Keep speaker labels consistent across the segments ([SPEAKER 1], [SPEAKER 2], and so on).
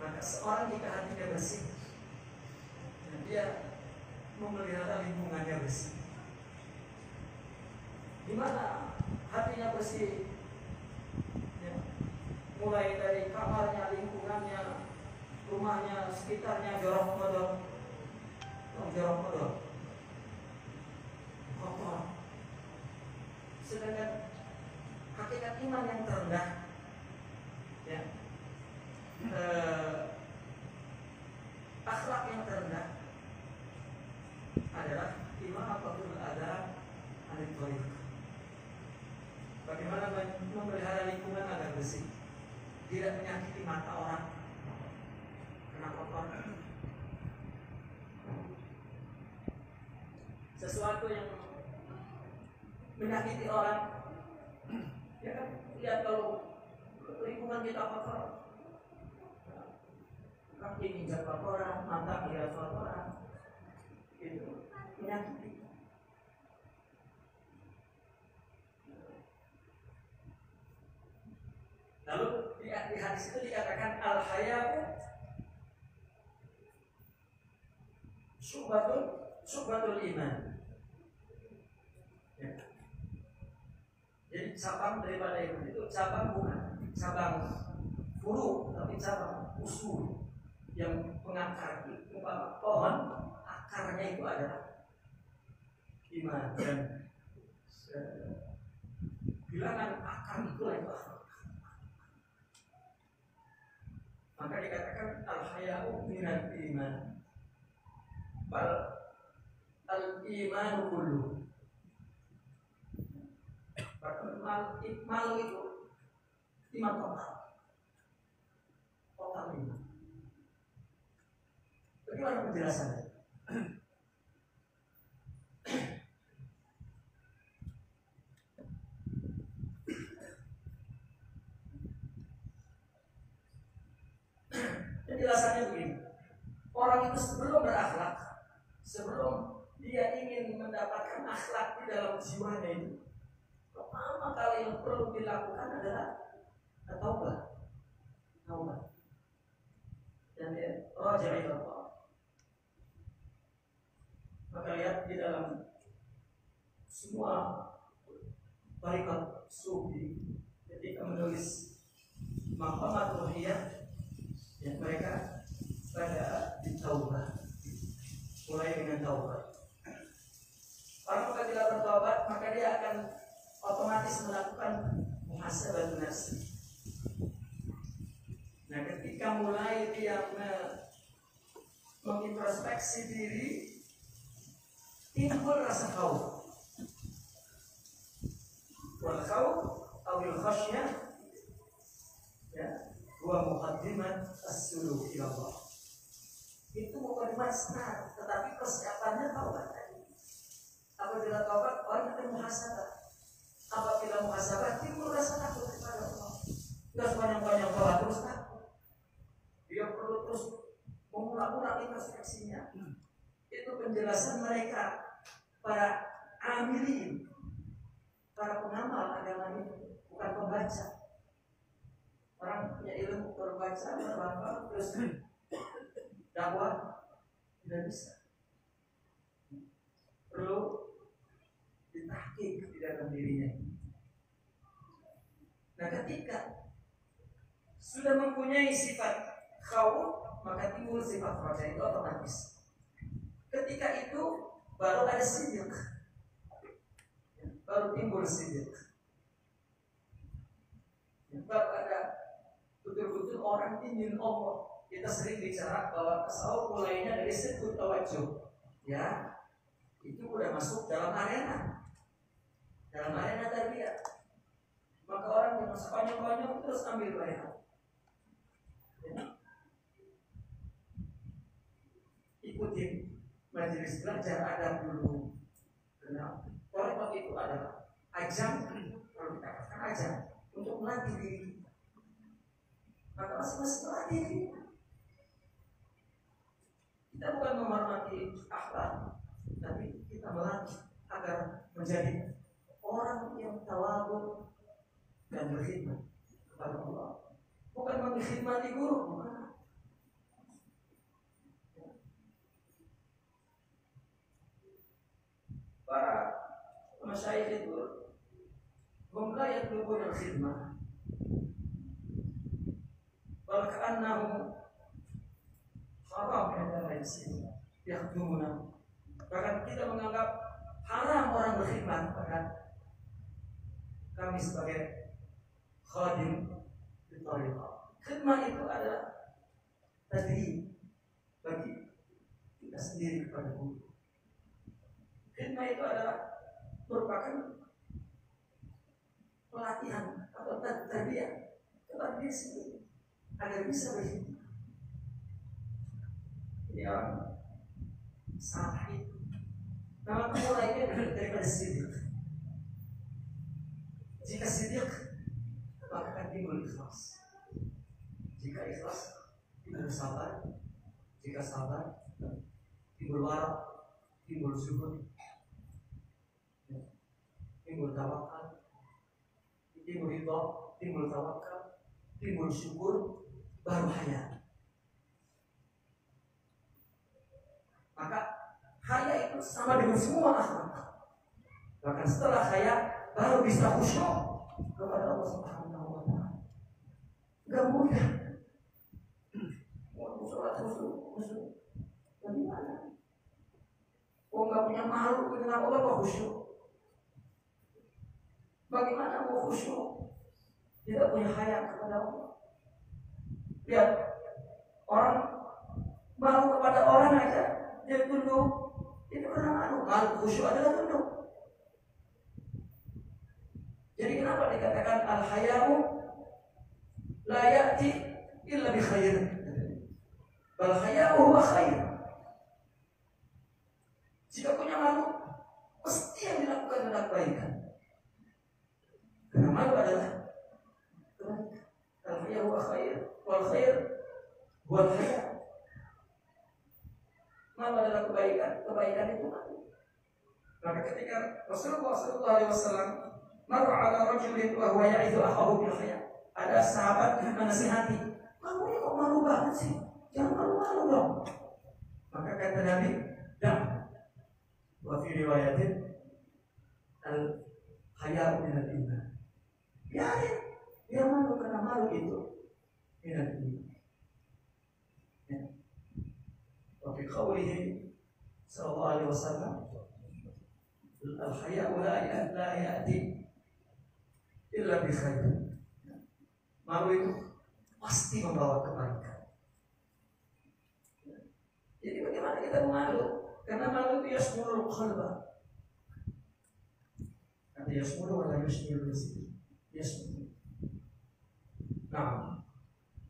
[SPEAKER 1] Maka seorang jika hatinya bersih, dia memelihara lingkungannya bersih. Di mana hatinya bersih, ya, mulai dari kamarnya, lingkungannya, rumahnya, sekitarnya jorok modal, kotor. Sedangkan hakikat iman yang terendah, ya, akhlak yang terendah adalah imamatul adab anil thariq. Bagaimana memelihara lingkungan agar bersih, tidak menyakiti mata orang karena kotor. Sesuatu yang menyakiti orang, ya kan, lihat kalau lingkungan kita kotor, kaki injak kotoran, mata lihat kotoran, itu menyakiti. Lalu di hadis itu dikatakan al-haya'u syu'batul iman. Ya. Jadi cabang daripada itu cabang bukan cabang furu, tapi cabang usul yang mengakar. Umpama pohon, akarnya itu adalah iman, dan bilangan akar itu adalah. Maka dikatakan al-haya'u minal iman, bal al-imanu kullu. Malu itu iman total iman. Bagaimana penjelasannya? Penjelasannya begini. Orang itu sebelum berakhlak, sebelum dia ingin mendapatkan akhlak di dalam jiwanya itu, pertama kali yang perlu dilakukan adalah taubat. Dan dia raja ila Allah. Maka lihat di dalam semua tarikat sufi ketika menulis maqamat ruhiyah, ya, mereka pada ditaubat, mulai dengan taubat. Orang apabila tidak bertaubat, maka dia akan otomatis melakukan muhasabah nafsi. Nah, ketika mulai dia mengintrospeksi diri, timbul rasa khauf. Wal khauf awil khasyah, ya, huwa muqaddimat as-suluk ila Allah. Itu bukan masalah, tetapi persiapannya taubat tadi. Apabila taubat, orang akan muhasabah. Apabila muhasabah, timbul rasa takut kepada Allah. Tidak sepanjang-panjang taubat terus takut. Dia perlu terus mengulang-ulang introspeksinya. Itu penjelasan mereka, para amilin, para pengamal agama itu, bukan pembaca. Orang punya ilmu berbaca, berhafal, terus dakwah tidak bisa. Perlu ditahqiq di dalam dirinya. Nah, ketika sudah mempunyai sifat khauf, maka timbul sifat raja, itu otomatis. Ketika itu baru ada sidq, baru timbul sidq. Baru ada betul-betul orang ingin Allah. Kita sering bicara bahwa tasawuf mulainya dari sidq tawajuh, ya, itu udah masuk dalam arena tarbiyah. Maka orang yang sepanjang-panjang terus ambil bayar, ya. Ikutin majelis belajar adab dulu. Karena tarikat itu adalah ajang, kalau kita katakan ajang untuk melatih diri. Maka masing-masing melatih diri. Kita bukan menghormati akhlak, tapi kita melatih agar menjadi orang yang tawadhu dan berkhidmat kepada Allah. Bukan mengkhidmati guru, bukan. masyayikh itu hum la yatlubuna al-khidmah bal ka'annahum haram ada lain sini yakhdumuna. Bahkan kita menganggap haram orang berkhidmat pada kami sebagai khadim di thariqah. Khidmat itu adalah tadrib bagi kita sendiri kepada guru. Khidmat itu adalah merupakan pelatihan atau tarbiyah kepada diri sendiri agar bisa berkhidmat. Ini orang salah itu. Nama mulainya daripada sidik. Jika sidik, maka akan timbul ikhlas. Jika ikhlas, timbul sabar. Jika sabar, timbul wara, timbul zuhud, timbul tawakal, timbul ridha, timbul tawakal, timbul syukur, baru haya. Maka haya itu sama dengan semua akhlak. Bahkan setelah haya baru bisa khusyuk kepada Allah Subhanahu wa taala. Enggak mudah. Mau sholat khusyuk. Bagaimana? Oh, enggak punya malu dengan Allah kok khusyuk. Bagaimana mau khusyuk? Tidak punya haya kepada Allah. Lihat, orang malu kepada orang aja dia tunduk. Itu karena malu khusyuk adalah tunduk. Jadi kenapa dikatakan al-haya'u la ya'ti illa bi khair. Bal haya'u huwa khair. Jika punya malu, mesti yang dilakukan adalah kebaikan. Karena malu adalah kebaikan. Al-haya'u huwa khair, wal khair huwa al-haya'. Malu adalah kebaikan, kebaikan itu malu. Maka ketika Rasulullah SAW marra ala rajulin wa huwa ya'idhu akhahu bil haya', ada sahabat menasihati, kamu ini kok malu banget sih? Jangan malu-malu dong. Maka kata Nabi, dah. Wa fi riwayatin al-haya'u minal iman. Biarin dia malu karena malu itu minal iman. وفي قوله صلى الله عليه وسلم الحياء لا يأتي إلا بخير. Malu itu pasti membawa kebaikan. Jadi bagaimana kita malu? Karena malu itu yasmurul qalba. Kata yasmuru wala yusmiru disini. Yasmuru. Nah.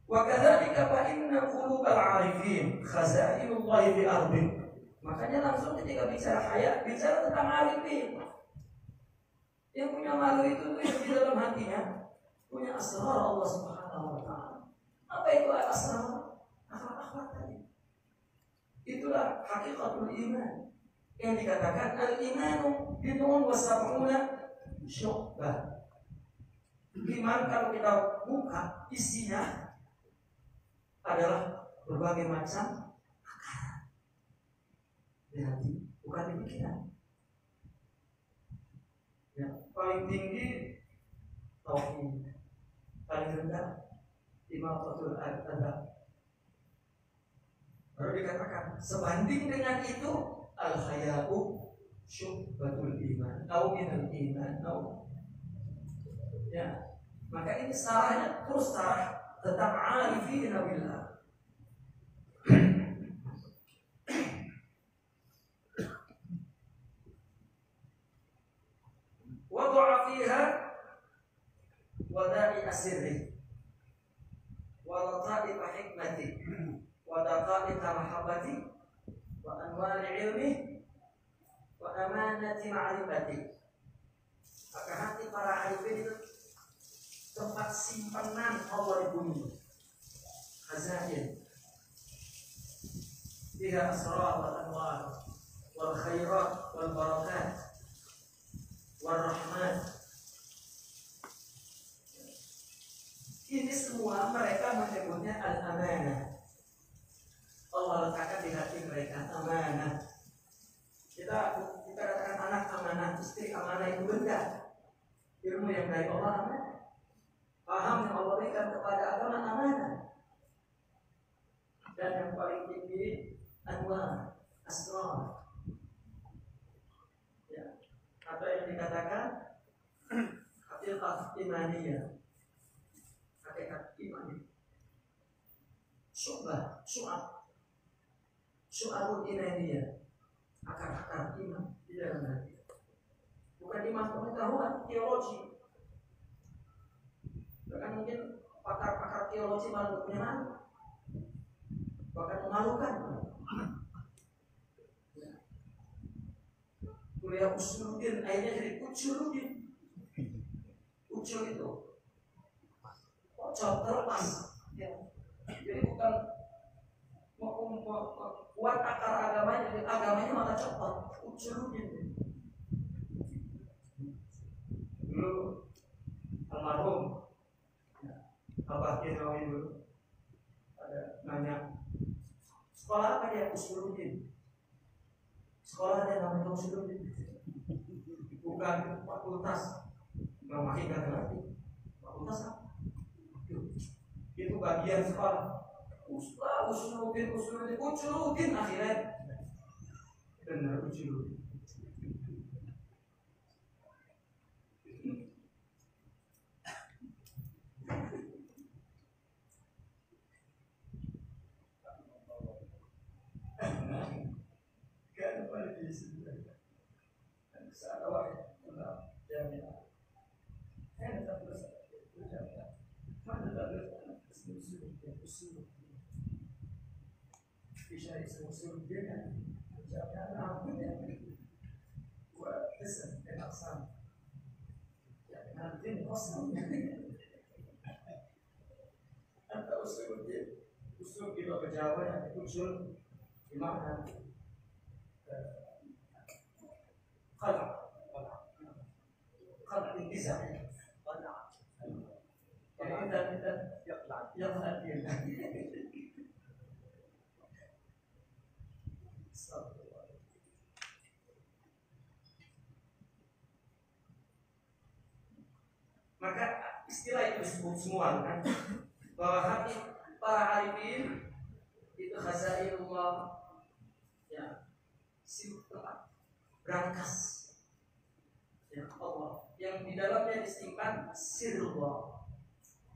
[SPEAKER 1] Wa kadzalika fa inna qulubal 'arifin khazainullahi fi ardi. Makanya langsung ketika bicara haya, bicara tentang arifin. Yang punya malu itu yang di dalam hatinya punya asrar Allah Subhanahu wa taala. Apa itu asrar? Akhlak-akhlak tadi. Itulah hakikatul iman. Yang dikatakan al-imanu bid'un wa sab'una syu'bah. Iman kalau kita buka isinya adalah berbagai macam akar di hati, bukan di pikiran. Ya, paling tinggi tauhid, paling rendah imatatul adab. Baru dikatakan sebanding dengan itu al-haya'u syu'batul iman, au minal iman, au. Ya, maka ini sarahnya terus sarah tentang arifin billah. Wada'a fiha wada'i asirri wa lata'i hikmati wa daqa'i mahabbati wa anwari ilmi wa amanati ma'rifati. Maka hati para arifin itu tempat simpanan Allah di bumi. Khazain fiha asrar wal anwar wal khairat wal barakat wal rahmat. Ini semua mereka menyebutnya al-amanah. Allah letakkan di hati mereka amanah. Kita katakan anak amanah, istri amanah itu benda. Ilmu yang dari Allah amanah. Paham yang Allah berikan kepada agama amanah. Dan yang paling tinggi anwar, asrar. Ya. Apa yang dikatakan hakikat imaniyah. Hakikat iman. Syu'abul imaniyah. Akar-akar iman di dalam hati. Bukan iman pengetahuan, teologi. Bahkan mungkin pakar-pakar teologi malah punya bahkan memalukan. Kuliah usuluddin akhirnya jadi uculuddin. Ucul itu kocok terlepas. Ya. Jadi bukan kuat akar agamanya, agamanya malah copot. Uculuddin. Dulu almarhum Abah Kinawi dulu ada nanya, sekolah apa dia? Usuluddin. Sekolah ada namanya Usuluddin. Bukan fakultas. Namanya kata lagi. Fakultas apa? Itu bagian sekolah. Usuluddin akhirnya benar Usuluddin. Usul di bahasa Jawa yang usul di mana? Kalau bisa, yang hadir. Maka istilah itu disebut semua kan, bahwa hati para arifin itu khazainullah, ya, sifat berangkas, ya Allah, yang di dalamnya disimpan sirullah,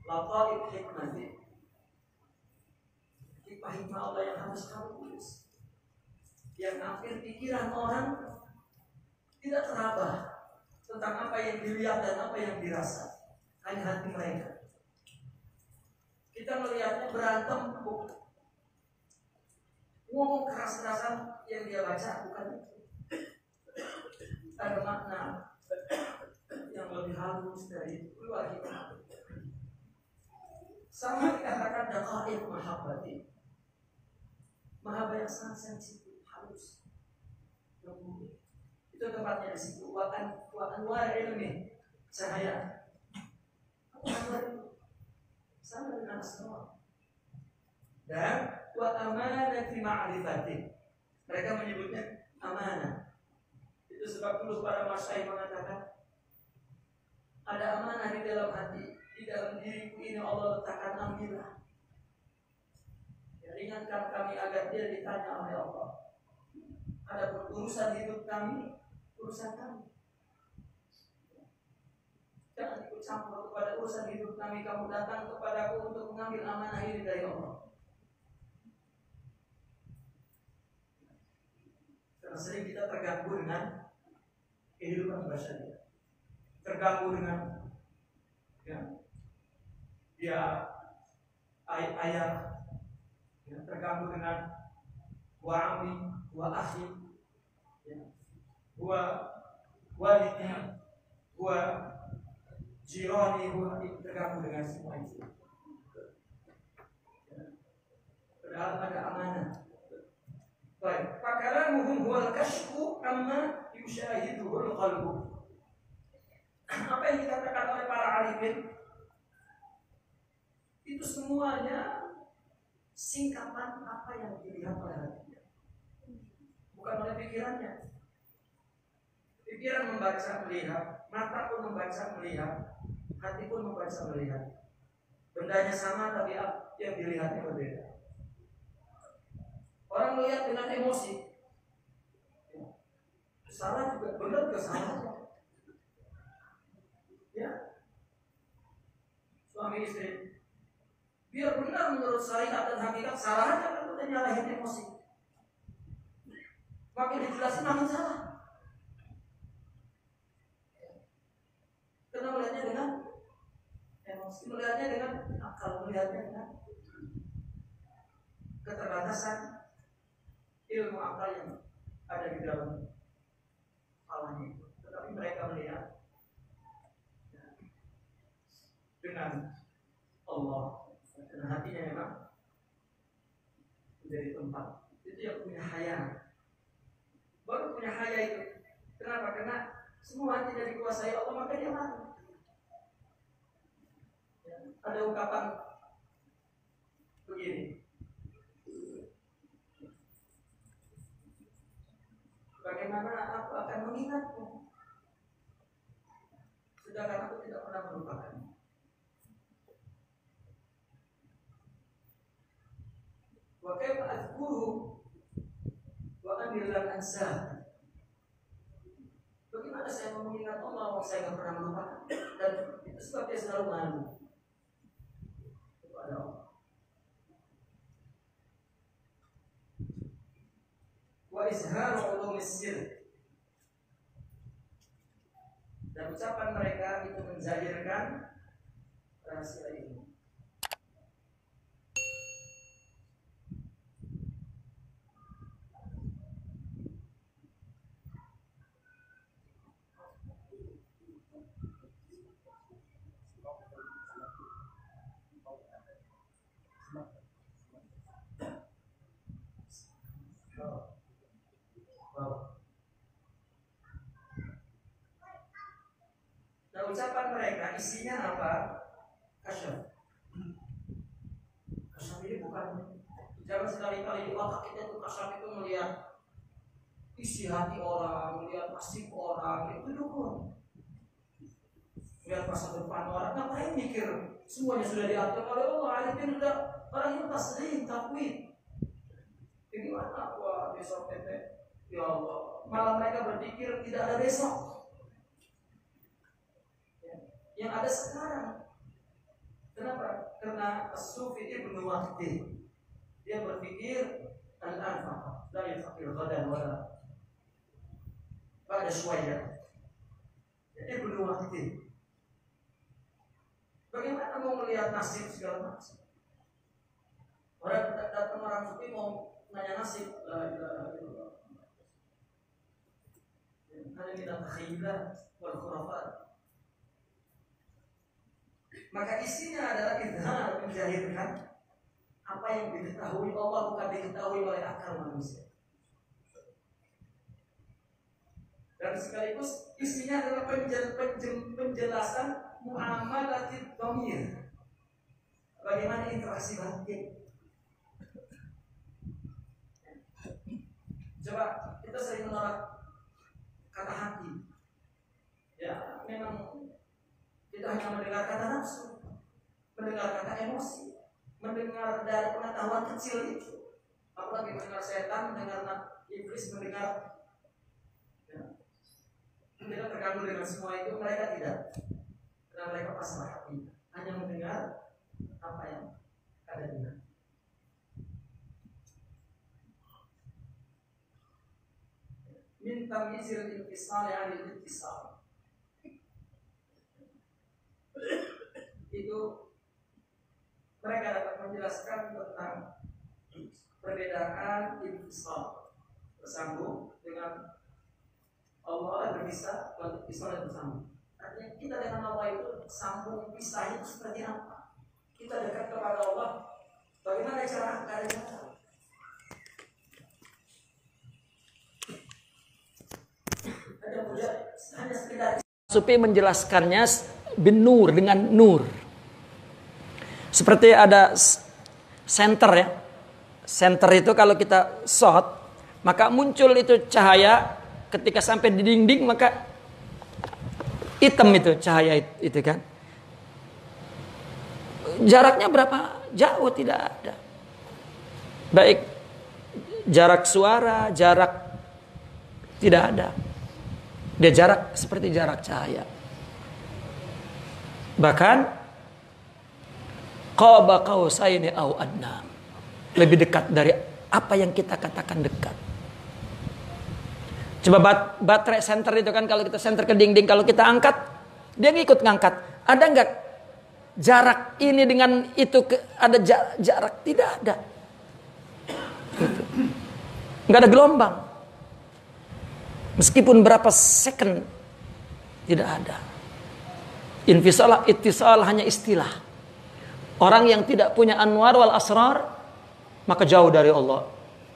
[SPEAKER 1] lataif hikmati, hikmah Allah yang harus kamu tulis, yang akhir pikiran orang tidak terabah tentang apa yang dilihat dan apa yang dirasa, hanya hati mereka. Kita melihatnya berantem, ngomong keras-kerasan yang dia baca bukan itu. Ada makna yang lebih halus dari itu, luar biasa. Sama dikatakan daqaiq mahabbati, mahabbah yang sangat sensitif, halus, lembut. Itu tempatnya di situ. Wa anwar ilmi, cahaya. Sama dengan semua. Dan wa amanati ma'rifati. Mereka menyebutnya amanah. Itu sebab dulu para masyayikh mengatakan ada amanah di dalam hati, di dalam diriku ini Allah letakkan, ambillah. Ya, ringankan kami agar dia ditanya oleh Allah. Ada urusan hidup kami, urusan kami. Jangan ikut campur kepada urusan hidup kami. Kamu datang kepadaku untuk mengambil amanah ini dari Allah. Karena sering kita terganggu dengan kehidupan masyarakat, terganggu dengan dia ayah, terganggu dengan wa ami, wa akhi, wa walidnya, wa jirani, tergabung dengan semua itu. Padahal ada amanah. Baik, fakalamuhum huwal kashfu amma yushahiduhul qalbu. Apa yang dikatakan oleh para arifin itu semuanya singkatan apa yang dilihat oleh hatinya, bukan oleh pikirannya. Pikiran membaca melihat, mata pun membaca melihat, hati pun membaca melihat. Bendanya sama tapi yang dilihatnya berbeda. Orang melihat dengan emosi, salah juga, benar juga salah. Ya, suami istri, biar benar menurut syariat dan hakikat, salahnya kan udah nyalahin emosi. Makin dijelasin makin salah. Karena melihatnya dengan emosi, melihatnya dengan akal, melihatnya dengan keterbatasan ilmu akal yang ada di dalam kepalanya. Tetapi mereka melihat dengan Allah, dan hatinya memang menjadi tempat. Itu yang punya haya. Baru punya haya itu. Kenapa? Karena semua hati dari dikuasai Allah, maka dia malu. Ada ungkapan begini, bagaimana aku akan mengingatmu sedangkan aku tidak pernah melupakanmu. Wa kaifa azkuru wa anil ansa. Bagaimana saya mau mengingat Allah kalau saya tidak pernah melupakan? Dan itu sebabnya selalu malu kepada Allah. Wa izharu ulumis sir. Dan ucapan mereka itu menzahirkan rahasia ilmu. Nah, ucapan mereka isinya apa? Kasyaf. Kasyaf ini bukan, jangan sekali-kali di otak kita itu kasyaf itu melihat isi hati orang, melihat nasib orang, itu dukun. Melihat masa depan orang, ngapain mikir? Semuanya sudah diatur oleh Allah. Alifin sudah, orang itu tasdih, takwid. Ini mana gua besok tete? Ya Allah, malah mereka berpikir tidak ada besok. Yang ada sekarang. Kenapa? Karena As-Sufi Ibnu Waqti, dia berpikir al-anfaq, la yafqir ghadan wala pada syuaya. Ibnu Waqti, bagaimana mau melihat nasib segala macam? Orang datang orang sufi mau nanya nasib, la ilaha illallah. Hal ini adalah takhilat wal khurafat. Maka isinya adalah izhar, menjahirkan apa yang diketahui Allah bukan diketahui oleh akal manusia. Dan sekaligus isinya adalah penjelasan muamalatid dhamir. Bagaimana interaksi batin. Coba kita sering menolak kata hati. Ya, memang kita hanya mendengar kata nafsu, mendengar kata emosi, mendengar dari pengetahuan kecil itu. Apalagi mendengar setan, mendengar iblis, mendengar kita terganggu dengan semua itu. Mereka tidak, karena mereka pasrah hati, hanya mendengar apa yang ada di hati. Minta mizil intisal yang intisal itu mereka dapat menjelaskan tentang perbedaan intisal, bersambung dengan Allah, berpisah, berpisah dan bersambung. Artinya kita dengan Allah itu sambung, pisah itu seperti apa? Kita dekat kepada Allah, bagaimana cara caranya? Ada mudah, hanya sekedar Sufi menjelaskannya bin nur, dengan nur. Seperti ada senter ya. Senter itu kalau kita shot, maka muncul itu cahaya
[SPEAKER 2] ketika sampai di dinding maka hitam itu cahaya itu kan. Jaraknya berapa jauh tidak ada. Baik jarak suara, jarak tidak ada. Dia jarak seperti jarak cahaya. Bahkan qaba qausaini au adna. Lebih dekat dari apa yang kita katakan dekat. Coba baterai senter itu kan, kalau kita senter ke dinding, kalau kita angkat, dia ngikut ngangkat. Ada enggak jarak ini dengan itu ada jarak? Tidak ada. Gitu. Enggak ada gelombang. Meskipun berapa second tidak ada. Infisal ittisal hanya istilah. Orang yang tidak punya anwar wal asrar maka jauh dari Allah.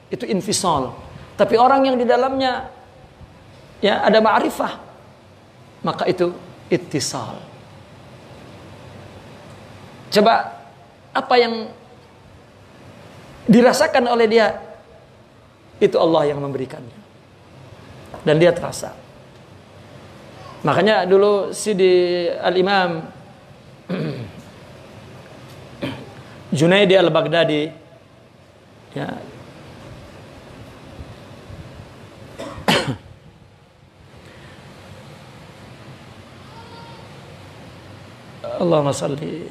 [SPEAKER 2] Itu infisal. Tapi orang yang di dalamnya ya ada ma'rifah, maka itu ittisal. Coba apa yang dirasakan oleh dia, itu Allah yang memberikannya. Dan dia terasa. Makanya dulu Sidi Al-Imam Junaidi Al-Baghdadi ya, Allahumma salli,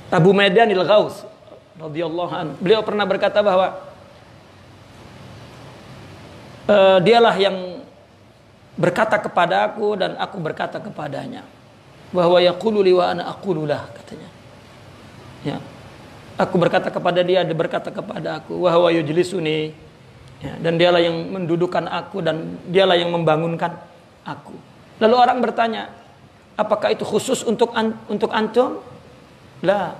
[SPEAKER 2] Abu Maidan Al-Ghaus radhiyallahu anhu, beliau pernah berkata bahwa dialah yang berkata kepada aku dan aku berkata kepadanya, bahwa yaqulu li wa ana aqulu lah, katanya. Ya. Aku berkata kepada dia berkata kepada aku, wa huwa yujlisuni. Ya, dan dialah yang mendudukkan aku dan dialah yang membangunkan aku. Lalu orang bertanya, apakah itu khusus untuk antum? Lah,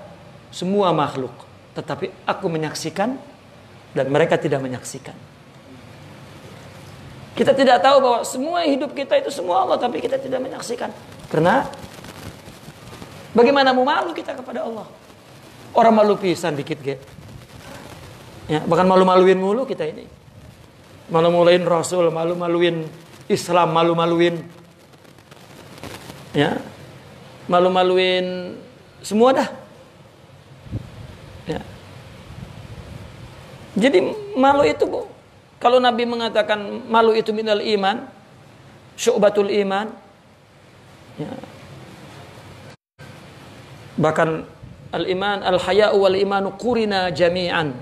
[SPEAKER 2] semua makhluk. Tetapi aku menyaksikan dan mereka tidak menyaksikan. Kita tidak tahu bahwa semua hidup kita itu semua Allah, tapi kita tidak menyaksikan. Karena bagaimana mau malu kita kepada Allah? Orang malu pisan dikit ge. Ya, bahkan malu-maluin mulu kita ini. Malu-maluin Rasul, malu-maluin Islam, malu-maluin ya. Malu-maluin semua dah. Ya. Jadi malu itu, Bu, kalau Nabi mengatakan malu itu minal iman, syu'batul iman, ya. Bahkan al-iman al-haya'u wal imanu qurina jami'an.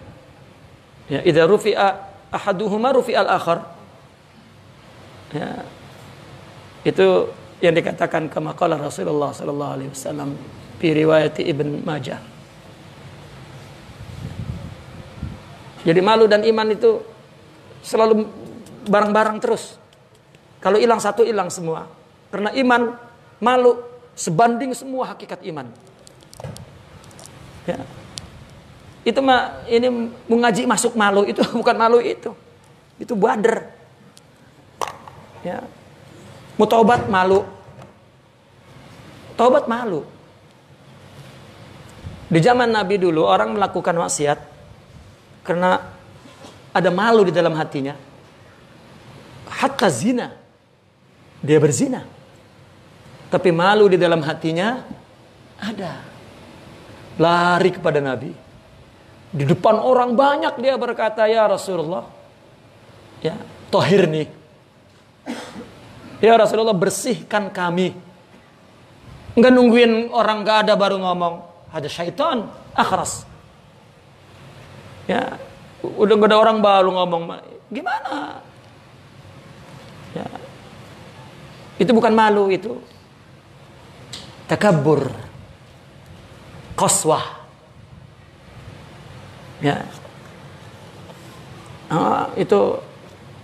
[SPEAKER 2] Ya, idza rufi'a ahaduhuma rufi'al akhar. Ya. Itu yang dikatakan kama qala Rasulullah sallallahu alaihi wasallam fi riwayat Ibn Majah. Jadi malu dan iman itu selalu bareng-bareng terus. Kalau hilang satu, hilang semua. Karena iman, malu sebanding semua hakikat iman. Ya. Itu mah ini mengaji masuk malu, itu bukan malu itu. Itu bader. Ya. Mau taubat malu. Taubat malu. Di zaman Nabi dulu orang melakukan maksiat karena ada malu di dalam hatinya. Hatta zina. Dia berzina. Tapi malu di dalam hatinya ada. Lari kepada Nabi. Di depan orang banyak dia berkata, ya Rasulullah, ya, tohirni. Ya Rasulullah, bersihkan kami. Enggak nungguin orang gak ada baru ngomong. Ada syaitan, akhras. Ya, udah gak ada orang baru ngomong. Gimana? Ya. Itu bukan malu, itu takabbur. Qaswah. Ya. Itu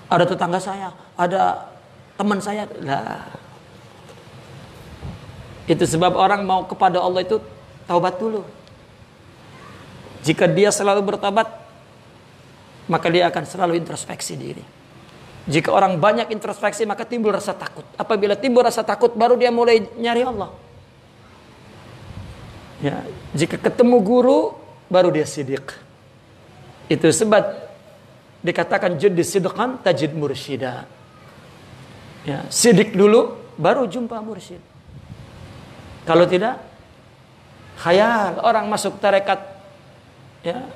[SPEAKER 2] ada tetangga saya, ada teman saya. Lah. Itu sebab orang mau kepada Allah itu taubat dulu. Jika dia selalu bertobat, maka dia akan selalu introspeksi diri. Jika orang banyak introspeksi, maka timbul rasa takut. Apabila timbul rasa takut, baru dia mulai nyari Allah. Ya, jika ketemu guru, baru dia sidik. Itu sebab dikatakan jadi sidqan tajid mursyida. Ya, sidik dulu baru jumpa mursyid. Kalau tidak, khayal. Orang masuk tarekat, ya,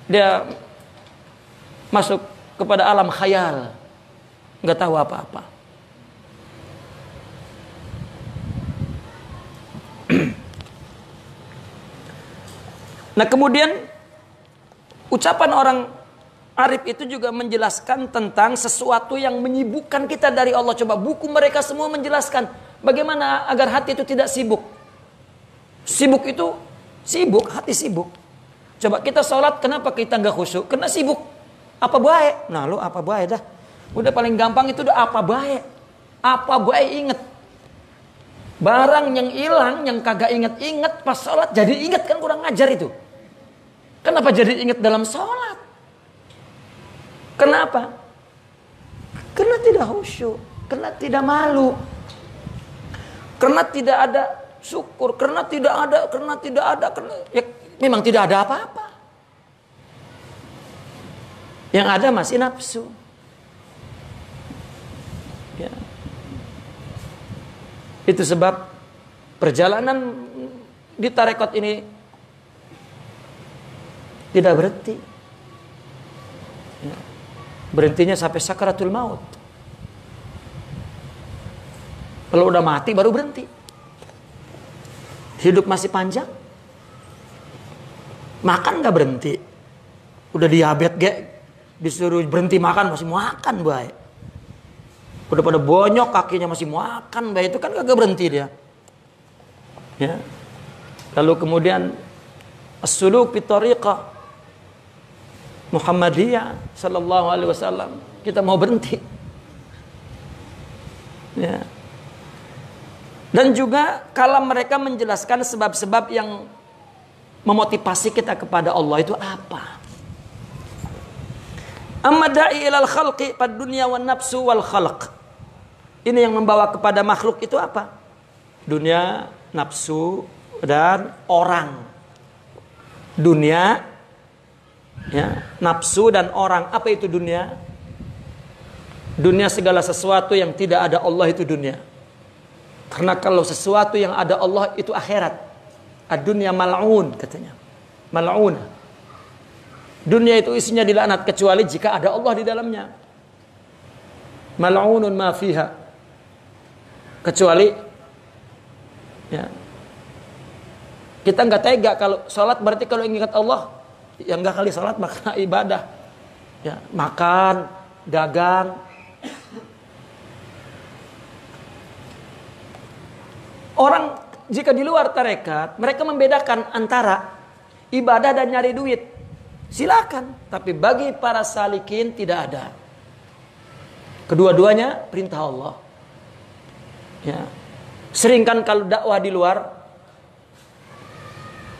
[SPEAKER 2] dia masuk kepada alam khayal, nggak tahu apa-apa. Nah, kemudian ucapan orang arif itu juga menjelaskan tentang sesuatu yang menyibukkan kita dari Allah. Coba buku mereka semua menjelaskan bagaimana agar hati itu tidak sibuk. Sibuk itu sibuk, hati sibuk. Coba kita sholat, kenapa kita nggak khusyuk? Karena sibuk. Apa baik? Nah, lu apa baik dah? Udah paling gampang itu udah apa baik? Apa baik inget. Barang yang hilang, yang kagak inget-inget pas sholat jadi inget, kan kurang ajar itu. Kenapa jadi inget dalam sholat? Kenapa? Karena tidak khusyuk, karena tidak malu, karena tidak ada syukur, karena ya, memang tidak ada apa-apa. Yang ada masih nafsu. Ya. Itu sebab perjalanan di tarekat ini tidak berhenti. Ya. Berhentinya sampai sakaratul maut. Kalau udah mati baru berhenti. Hidup masih panjang. Makan gak berhenti. Udah diabetes disuruh berhenti makan masih makan baik. Udah pada bonyok kakinya masih makan baik, itu kan kagak berhenti dia. Ya. Lalu kemudian as-suluk fi tariqah Muhammadiyah sallallahu alaihi wasallam, kita mau berhenti. Ya. Dan juga kalau mereka menjelaskan sebab-sebab yang memotivasi kita kepada Allah itu apa? Amma da'i ilal khalqi pad dunya wan nafsu wal khalq. Ini yang membawa kepada makhluk itu apa? Dunia, nafsu dan orang. Dunia, ya, nafsu dan orang. Apa itu dunia? Dunia segala sesuatu yang tidak ada Allah itu dunia. Karena kalau sesuatu yang ada Allah itu akhirat. Ad-dunya mal'un katanya. Mal'un. Dunia itu isinya dilaknat kecuali jika ada Allah di dalamnya. Mal'unun ma fiha. Kecuali ya, kita nggak tega kalau sholat, berarti kalau ingat Allah ya nggak kali sholat maka ibadah. Ya, makan, dagang. Orang jika di luar tarekat, mereka membedakan antara ibadah dan nyari duit. Silakan, tapi bagi para salikin tidak ada. Kedua-duanya perintah Allah. Ya. Sering kan kalau dakwah di luar,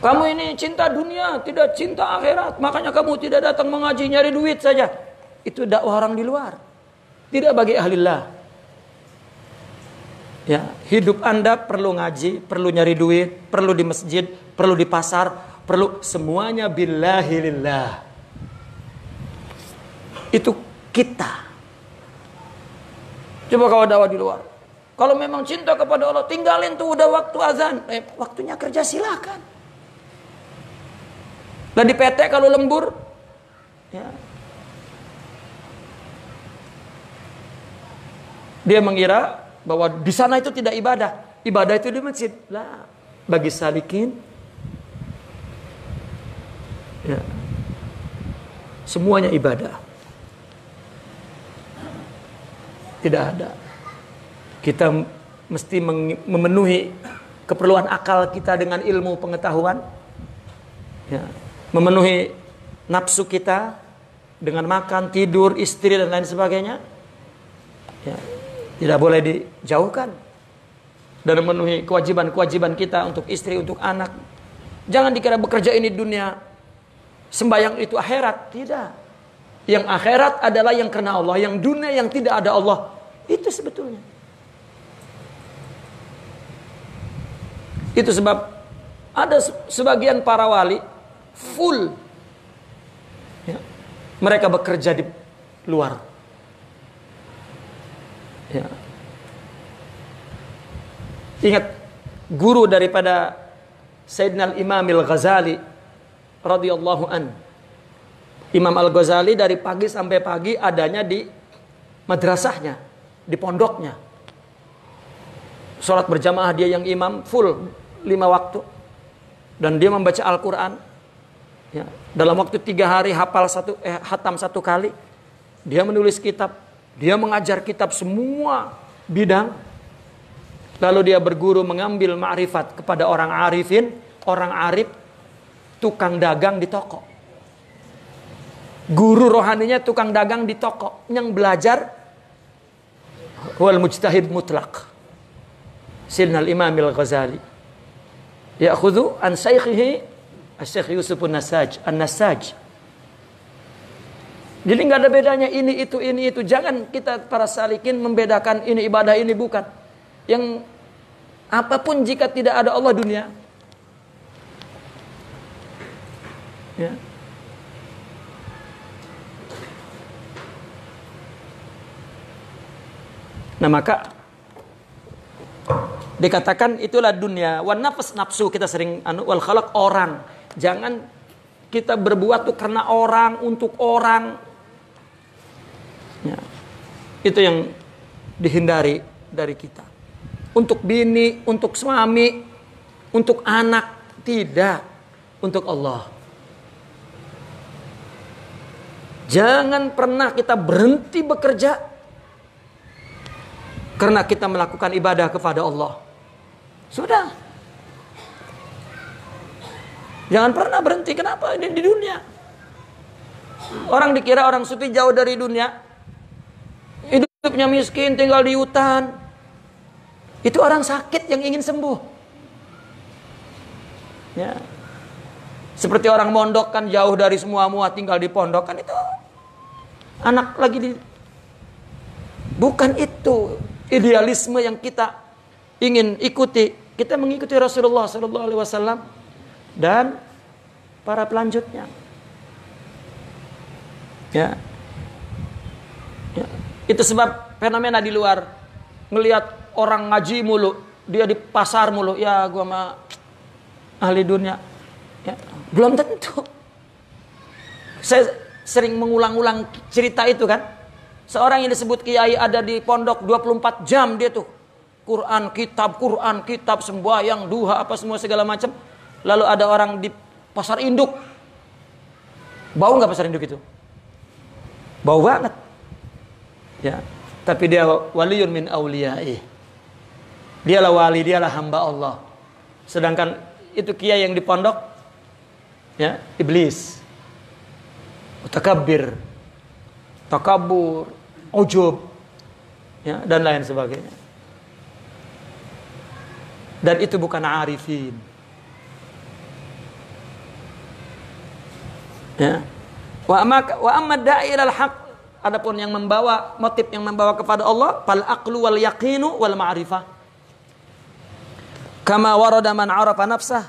[SPEAKER 2] kamu ini cinta dunia, tidak cinta akhirat, makanya kamu tidak datang mengaji, nyari duit saja. Itu dakwah orang di luar. Tidak bagi ahlillah. Ya, hidup Anda perlu ngaji, perlu nyari duit, perlu di masjid, perlu di pasar, perlu semuanya billahi lillah. Itu kita. Coba kalau dakwah di luar. Kalau memang cinta kepada Allah, tinggalin tuh udah waktu azan. Waktunya kerja silakan. Lah di PT kalau lembur, ya. Dia mengira bahwa di sana itu tidak ibadah. Ibadah itu di masjid. Lah, bagi salikin, ya, semuanya ibadah. Tidak ada. Kita mesti memenuhi keperluan akal kita dengan ilmu pengetahuan, ya. Memenuhi nafsu kita dengan makan, tidur, istri dan lain sebagainya, ya. Tidak boleh dijauhkan. Dan memenuhi kewajiban-kewajiban kita untuk istri, untuk anak. Jangan dikira bekerja ini dunia, sembahyang itu akhirat. Tidak. Yang akhirat adalah yang karena Allah. Yang dunia yang tidak ada Allah, itu sebetulnya. Itu sebab ada sebagian para wali full, ya, mereka bekerja di luar. Ya. Ingat guru daripada Sayyidina Imam Al-Ghazali radhiyallahu an. Imam Al-Ghazali dari pagi sampai pagi adanya di madrasahnya, di pondoknya. Sholat berjamaah dia yang imam full 5 waktu. Dan dia membaca Al-Quran. Ya, dalam waktu 3 hari hatam 1 kali. Dia menulis kitab. Dia mengajar kitab semua bidang. Lalu dia berguru mengambil ma'rifat kepada orang arifin, orang arif, tukang dagang di toko. Guru rohaninya tukang dagang di toko. Yang belajar wal mujtahid mutlaq. Sayyidina Imam Al-Ghazali. Ya'khudhu an shaykhihi Syekh Yusuf An-Nasaj. Jadi nggak ada bedanya ini itu. Jangan kita para salikin membedakan ini ibadah ini bukan. Yang apapun jika tidak ada Allah dunia. Ya. Nah maka dikatakan itulah dunia. Wan nafs nafsu kita sering wal khalaq orang. Jangan kita berbuat tuh karena orang, untuk orang. Ya. Itu yang dihindari dari kita. Untuk bini, untuk suami, untuk anak, tidak. Untuk Allah. Jangan pernah kita berhenti bekerja karena kita melakukan ibadah kepada Allah. Sudah. Jangan pernah berhenti. Kenapa? Ini di dunia. Orang dikira orang sufi jauh dari dunia. Hidupnya miskin, tinggal di hutan. Itu orang sakit yang ingin sembuh. Ya. Seperti orang mondok kan jauh dari semua tinggal di pondok kan itu. Anak lagi di... Bukan itu idealisme yang kita ingin ikuti. Kita mengikuti Rasulullah SAW dan para pelanjutnya. Ya. Ya. Itu sebab fenomena di luar ngelihat orang ngaji mulu, dia di pasar mulu, ya gua mah ahli dunia. Ya. Belum tentu. Saya sering mengulang-ulang cerita itu kan. Seorang yang disebut kiai ada di pondok 24 jam dia tuh. Quran, kitab, sembahyang, duha, apa semua segala macam. Lalu ada orang di pasar induk. Bau nggak pasar induk itu? Bau banget. Ya, tapi dia waliyun min awliyaih. Dialah wali, dialah hamba Allah. Sedangkan itu kiai yang di pondok, ya, iblis. Mutakabbir, takabur, ujub, ya, dan lain sebagainya. Dan itu bukan arifin. Ya. Wa amma da'i ilal haq, adapun yang membawa motif yang membawa kepada Allah, fal aqlu wal yaqinu wal ma'rifah. Kama warada man 'arafa nafsah,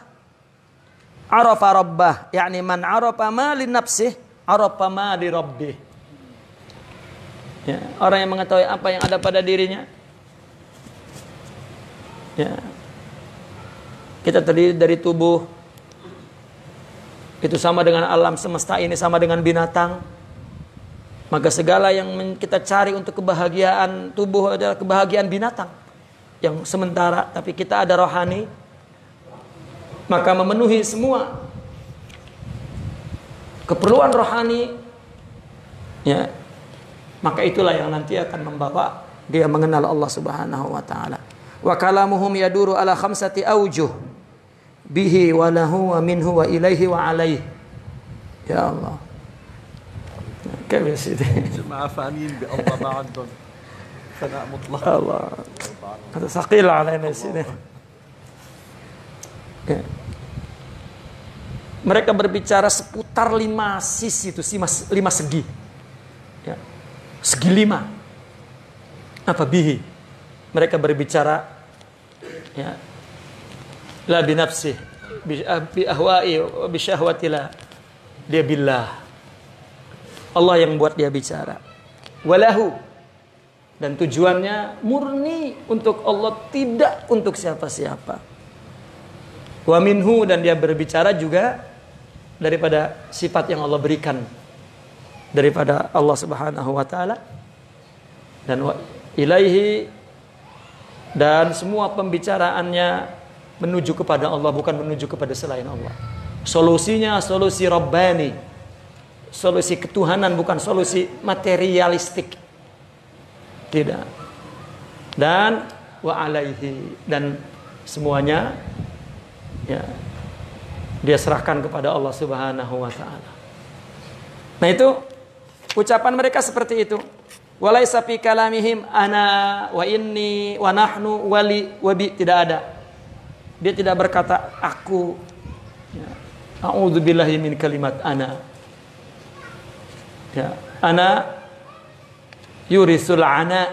[SPEAKER 2] 'arafa rabbah, yakni man 'arafa ma li nafsih, 'arafa ma li rabbih. Ya, orang yang mengetahui apa yang ada pada dirinya. Ya. Kita terdiri dari tubuh. Itu sama dengan alam semesta ini, sama dengan binatang. Maka segala yang kita cari untuk kebahagiaan tubuh adalah kebahagiaan binatang yang sementara, tapi kita ada rohani. Maka memenuhi semua keperluan rohani, ya, maka itulah yang nanti akan membawa dia mengenal Allah Subhanahu wa taala. Wa kalamuhum yaduru ala khamsati aujuh bihi wa lahu wa minhu wa ilaihi wa alaihi. Ya Allah. كيف يا سيدي؟
[SPEAKER 3] مع فاهمين بالله ما عندهم فناء مطلق.
[SPEAKER 2] الله هذا ثقيل علينا يا سيدي. Mereka berbicara seputar 5 sisi itu, 5 segi. Ya. Segi 5. Apa bihi? Mereka berbicara, ya, la bi nafsih, bi ahwa'i wa bi syahwatillah. Dia billah. Allah yang buat dia bicara. Walahu, dan tujuannya murni untuk Allah, tidak untuk siapa-siapa. Wa minhu, dan dia berbicara juga daripada sifat yang Allah berikan daripada Allah Subhanahu wa taala, dan wa ilaihi, dan semua pembicaraannya menuju kepada Allah, bukan menuju kepada selain Allah. Solusinya solusi Rabbani, solusi ketuhanan, bukan solusi materialistik. Tidak. Dan wa alaihi, dan semuanya ya dia serahkan kepada Allah Subhanahu wa taala. Nah, itu ucapan mereka seperti itu. Walaisa fi kalamihim ana wa inni wa nahnu wali wa bi, tidak ada. Dia tidak berkata aku. Ya. A'udzubillahi min kalimat ana. Ya, ana yurisul ana.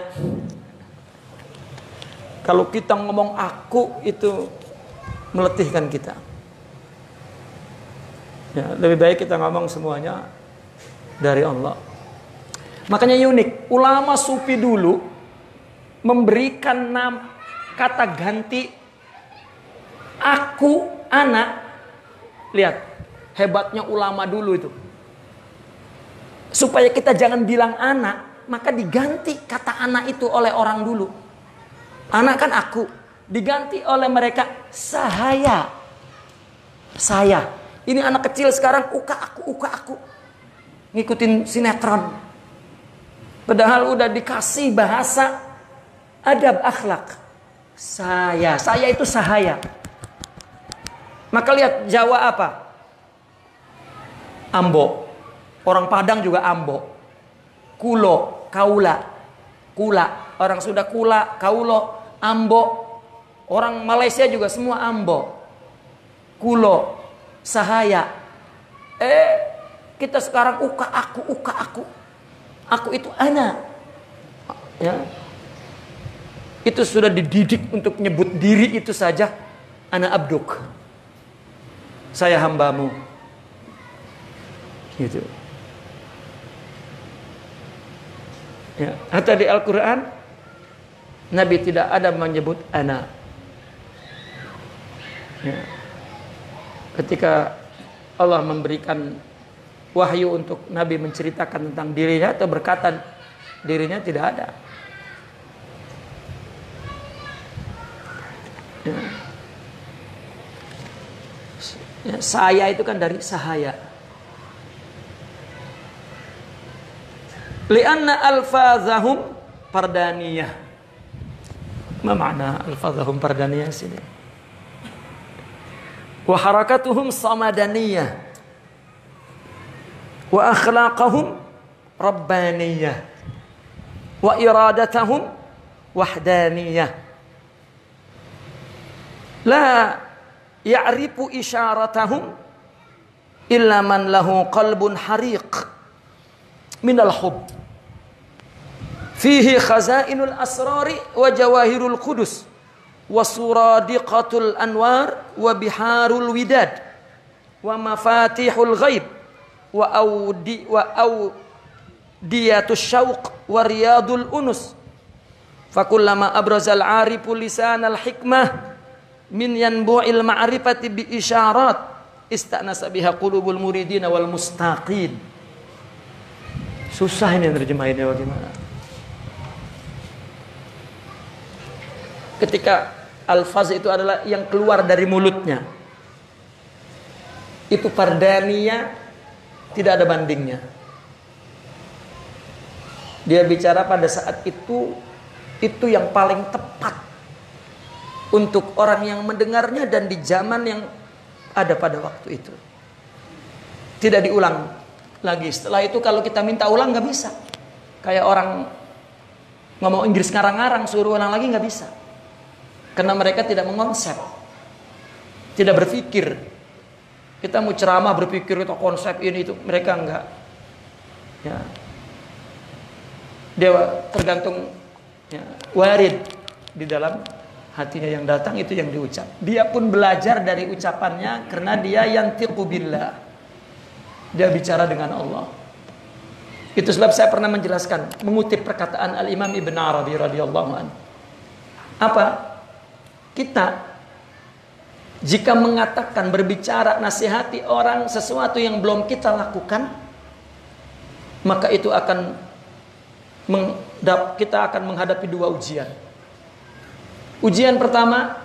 [SPEAKER 2] Kalau kita ngomong aku itu meletihkan kita. Ya, lebih baik kita ngomong semuanya dari Allah. Makanya unik, ulama sufi dulu memberikan kata ganti aku, anak. Lihat, hebatnya ulama dulu itu. Supaya kita jangan bilang anak, maka diganti kata anak itu oleh orang dulu. Anak kan aku, diganti oleh mereka sahaya. Saya. Ini anak kecil sekarang uka aku. Ngikutin sinetron. Padahal udah dikasih bahasa adab akhlak. Saya itu sahaya. Maka lihat Jawa apa? Ambo. Orang Padang juga ambo. Kulo, kaula. Kula. Orang Sunda kula, kaulo, ambo. Orang Malaysia juga semua ambo. Kulo, sahaya. Kita sekarang uka aku. Aku itu anak. Ya. Itu sudah dididik untuk nyebut diri itu saja. Ana abduk. Saya hambamu. Gitu. Ya. Hatta di Al-Quran Nabi tidak ada menyebut ana. Ya. Ketika Allah memberikan wahyu untuk Nabi menceritakan tentang dirinya atau berkata dirinya, tidak ada. Ya. Ya, saya itu kan dari sahaya. Lianna alfazahum pardaniyah. Ma makna alfazahum pardaniyah sini? Wa harakatuhum samadaniyah. Wa akhlaqahum rabbaniyah. Wa iradatahum wahdaniyah. La ya'rifu isyaratahum illa man lahu qalbun hariq minal hub. Fihi khazainul asrari wa jawahirul qudus wa suradiqatul anwar wa biharul widad wa mafatihul ghaib wa awdiyatus syauq wa riyadul unus. Fakullama abrazal arifu lisanal hikmah min yanbu'il ma'rifati bi isyarat istanasa biha qulubul muridina wal mustaqin. Susah ini terjemahinnya bagaimana. Ketika alfaz itu adalah yang keluar dari mulutnya, itu pardaniyah, tidak ada bandingnya. Dia bicara pada saat itu yang paling tepat untuk orang yang mendengarnya dan di zaman yang ada pada waktu itu. Tidak diulang lagi. Setelah itu kalau kita minta ulang nggak bisa. Kayak orang ngomong Inggris ngarang-ngarang, suruh ulang lagi nggak bisa. Karena mereka tidak mengonsep, tidak berpikir. Kita mau ceramah berpikir itu konsep ini itu, mereka enggak. Ya. Dia tergantung ya, warid di dalam hatinya yang datang itu yang diucap. Dia pun belajar dari ucapannya karena dia yantiqu billah. Dia bicara dengan Allah. Itu sebab saya pernah menjelaskan, mengutip perkataan Al-Imam Ibn Arabi radhiyallahu anhu. Apa? Kita jika mengatakan, berbicara, nasihati orang sesuatu yang belum kita lakukan, maka itu akan kita akan menghadapi dua ujian. Ujian pertama,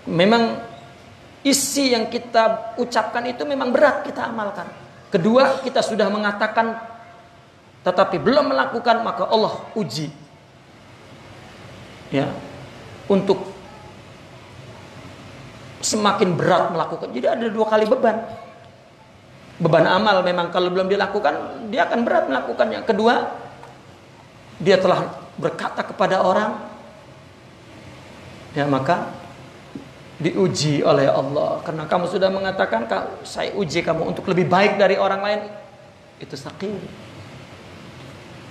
[SPEAKER 2] memang isi yang kita ucapkan itu memang berat kita amalkan. Kedua, kita sudah mengatakan tetapi belum melakukan, maka Allah uji. Ya, untuk semakin berat melakukan. Jadi ada dua kali beban. Beban amal memang kalau belum dilakukan, dia akan berat melakukannya. Kedua, dia telah berkata kepada orang, ya maka diuji oleh Allah. Karena kamu sudah mengatakan, saya uji kamu untuk lebih baik dari orang lain. Itu sakit.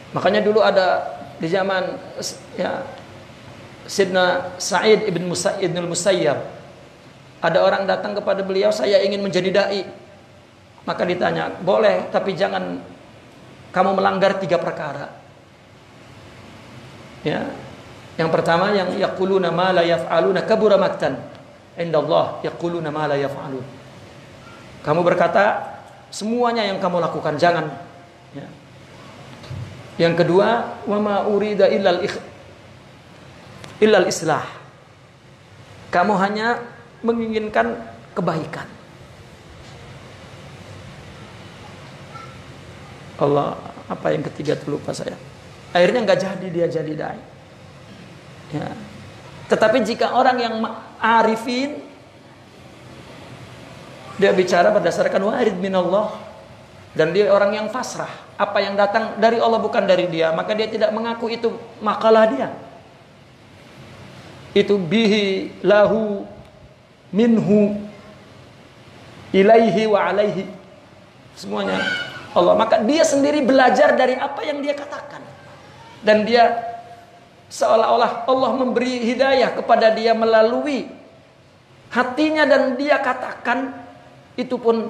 [SPEAKER 2] Makanya dulu ada di zaman ya Sidna Sa'id ibn Musayyab, ada orang datang kepada beliau, saya ingin menjadi dai. Maka ditanya, boleh, tapi jangan kamu melanggar 3 perkara. Ya, yang pertama, yang yaquluna ma la yaf'aluna kabura maktan indallah yaquluna ma la yaf'alun. Kamu berkata semuanya yang kamu lakukan, jangan. Ya. Yang kedua, wa ma urida illal islah. Kamu hanya menginginkan kebaikan. Allah, apa yang ketiga tuh lupa saya. Akhirnya nggak jadi dia jadi dai. Ya. Tetapi jika orang yang arifin, dia bicara berdasarkan warid minallah, dan dia orang yang fasrah, apa yang datang dari Allah bukan dari dia, maka dia tidak mengaku itu makalah dia. Itu bihi lahu minhu ilaihi wa alaihi, semuanya Allah. Maka dia sendiri belajar dari apa yang dia katakan, dan dia seolah-olah Allah memberi hidayah kepada dia melalui hatinya, dan dia katakan itu pun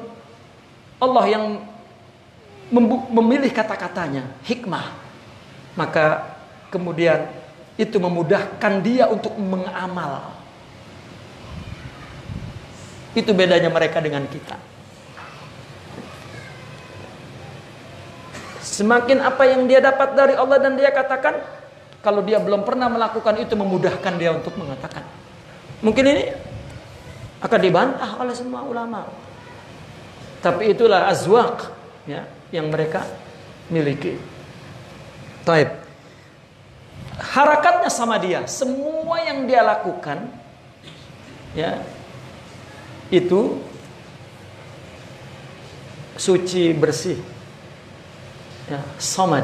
[SPEAKER 2] Allah yang memilih kata-katanya, hikmah. Maka kemudian itu memudahkan dia untuk mengamal. Itu bedanya mereka dengan kita. Semakin apa yang dia dapat dari Allah dan dia katakan, kalau dia belum pernah melakukan itu, memudahkan dia untuk mengatakan. Mungkin ini akan dibantah oleh semua ulama, tapi itulah azwaq ya, yang mereka miliki. Taib. Harakatnya sama dia, semua yang dia lakukan ya itu suci, bersih ya, samad,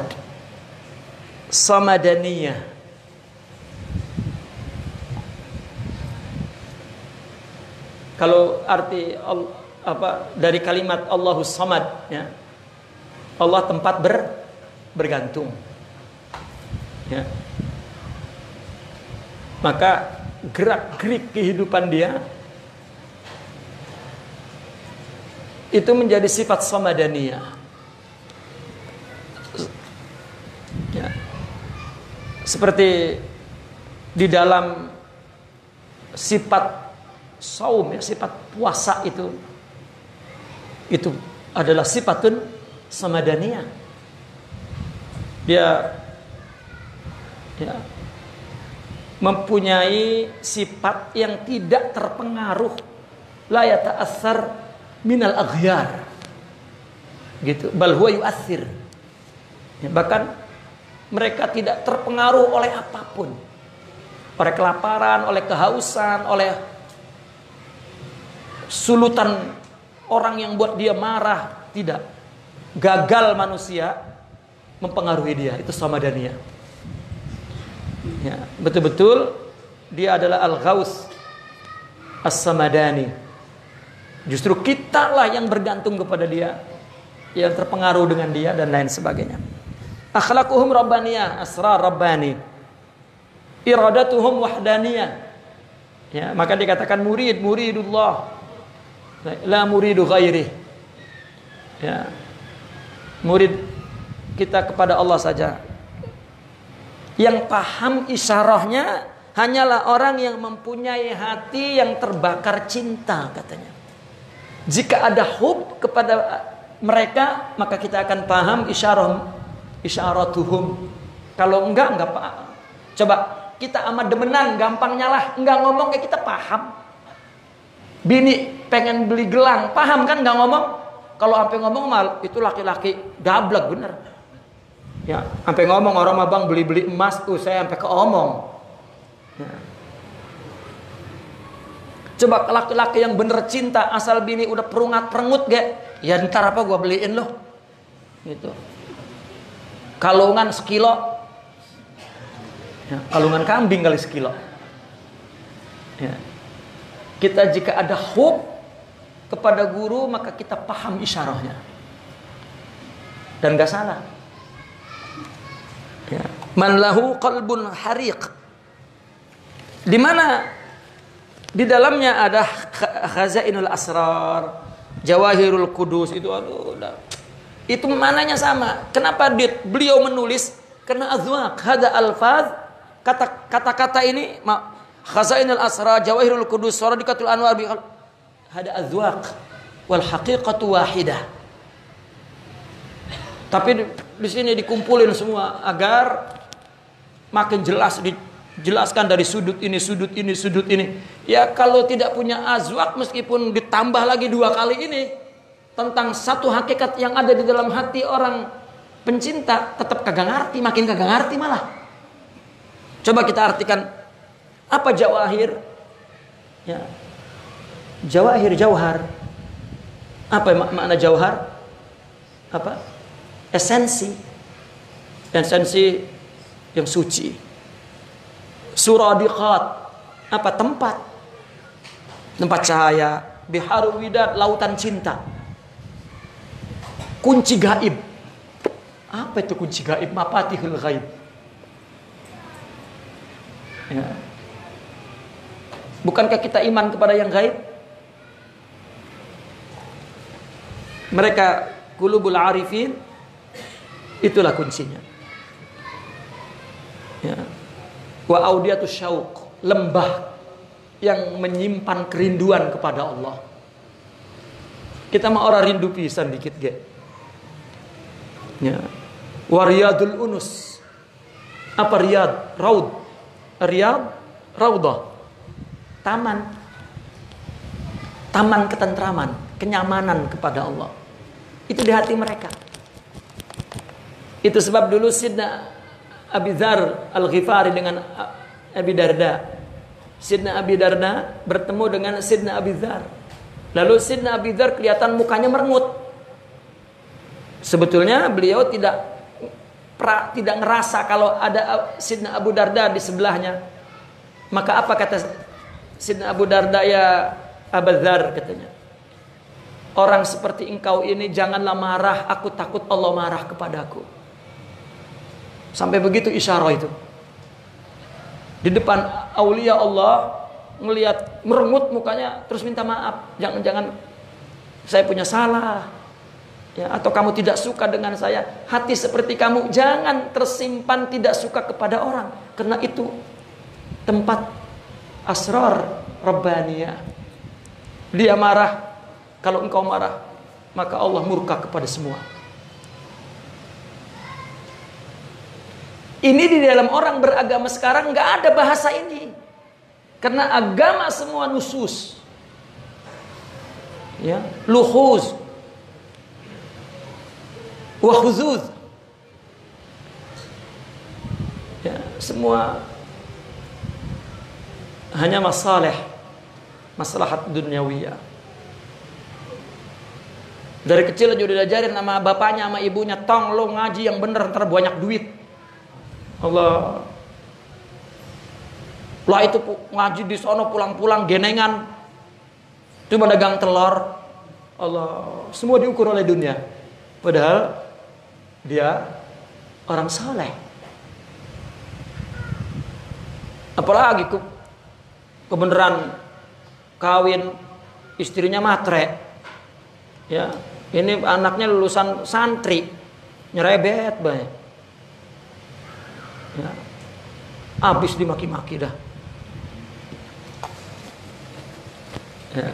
[SPEAKER 2] samadaniyah. Kalau arti dari kalimat Allahus samad ya, Allah tempat bergantung ya. Maka gerak-gerik kehidupan dia itu menjadi sifat samadaniyah ya. Seperti di dalam sifat saum ya, sifat puasa itu adalah sifatun samadaniyah. Dia ya, mempunyai sifat yang tidak terpengaruh, la yata'athar minal aghyar gitu, bal huwa yu'athir ya, bahkan mereka tidak terpengaruh oleh apapun, oleh kelaparan, oleh kehausan, oleh sulutan orang yang buat dia marah. Tidak, gagal manusia mempengaruhi dia. Itu samadaniyah ya, betul-betul dia adalah al-ghaus as-samadani. Justru kita lah yang bergantung kepada dia, yang terpengaruh dengan dia dan lain sebagainya. Akhlaquhum rabbaniyah, asrar rabbani, iradatuhum wahdaniyah ya, maka dikatakan muridullah la muridu ghairi ya, murid kita kepada Allah saja. Yang paham isyarahnya hanyalah orang yang mempunyai hati yang terbakar cinta, katanya. Jika ada hub kepada mereka, maka kita akan paham isyaratuhum. Kalau enggak paham. Coba kita amat demenan, gampang nyalah, enggak ngomong kayak kita paham. Bini pengen beli gelang, paham kan, enggak ngomong. Kalau sampai ngomong mal, itu laki-laki gablek bener. Ya, sampai ngomong orang abang beli-beli emas tuh, saya sampai keomong. Ya. Coba laki-laki yang bener cinta, asal bini udah perungat-perengut gak, ya ntar apa gua beliin loh. Gitu. Kalungan sekilo. Ya, kalungan kambing kali sekilo. Ya. Kita jika ada hub kepada guru, maka kita paham isyarahnya. Dan gak salah. Ya. Man lahu qalbun hariq. Di mana di dalamnya ada khazainul asrar, jawahirul kudus, itu itu mananya sama. Kenapa beliau menulis? Karena azwaq, hada alfaz, kata-kata ini khazainul asrar, jawahirul kudus, saradikatul anwar, hada azwaq wal haqiqatu wahidah. Tapi di sini dikumpulin semua agar makin jelas dijelaskan dari sudut ini, sudut ini, sudut ini. Ya kalau tidak punya azwaq, meskipun ditambah lagi 2 kali ini tentang satu hakikat yang ada di dalam hati orang pencinta, tetap kagak ngerti, makin kagak ngerti malah. Coba kita artikan apa jawahir? Ya. Jawahir, jauhar. Apa makna jauhar? Apa? Esensi yang suci. Suradiqat, apa? Tempat cahaya. Biharul widad, lautan cinta. Kunci gaib. Apa itu kunci gaib? Mafatihul ghaib. Ya. Bukankah kita iman kepada yang gaib? Mereka qulubul arifin, itulah kuncinya. Ya. Wa audiyatus syauq, lembah yang menyimpan kerinduan kepada Allah. Kita mah orang rindu pisan dikit ge. Ya. Wa riyadul unus. Apa riyad? Raud. Riyad, raudah. Taman ketentraman, kenyamanan kepada Allah. Itu di hati mereka. Itu sebab dulu Sidna Abi Dzar Al-Ghifari dengan Abi Darda. Sidna Abi Darda bertemu dengan Sidna Abi Dzar. Lalu Sidna Abi Dzar kelihatan mukanya merengut. Sebetulnya beliau tidak ngerasa kalau ada Sidna Abu Darda di sebelahnya. Maka apa kata Sidna Abu Darda, ya Abu Dzar, katanya, orang seperti engkau ini janganlah marah, aku takut Allah marah kepadaku. Sampai begitu isyarah itu. Di depan aulia Allah, melihat merengut mukanya, terus minta maaf. Jangan-jangan saya punya salah. Ya, atau kamu tidak suka dengan saya. Hati seperti kamu jangan tersimpan tidak suka kepada orang. Karena itu tempat asrar rabbaniyah. Dia marah. Kalau engkau marah, maka Allah murka kepada semua. Ini di dalam orang beragama sekarang nggak ada bahasa ini. Karena agama semua nusus. Ya, luhuz. Wahuzuz. Ya, semua hanya maslahat dunyawiyah. Dari kecil aja udah diajarin sama bapaknya sama ibunya, tong lo ngaji yang bener ntar banyak duit. Allah. Lah itu ngaji di sono pulang-pulang genengan. Cuma dagang telur. Allah, semua diukur oleh dunia. Padahal dia orang saleh. Apalagi kebenaran kawin, istrinya matre. Ya, ini anaknya lulusan santri, Nyerebet banyak. Ya. Habis dimaki-maki dah. Ya.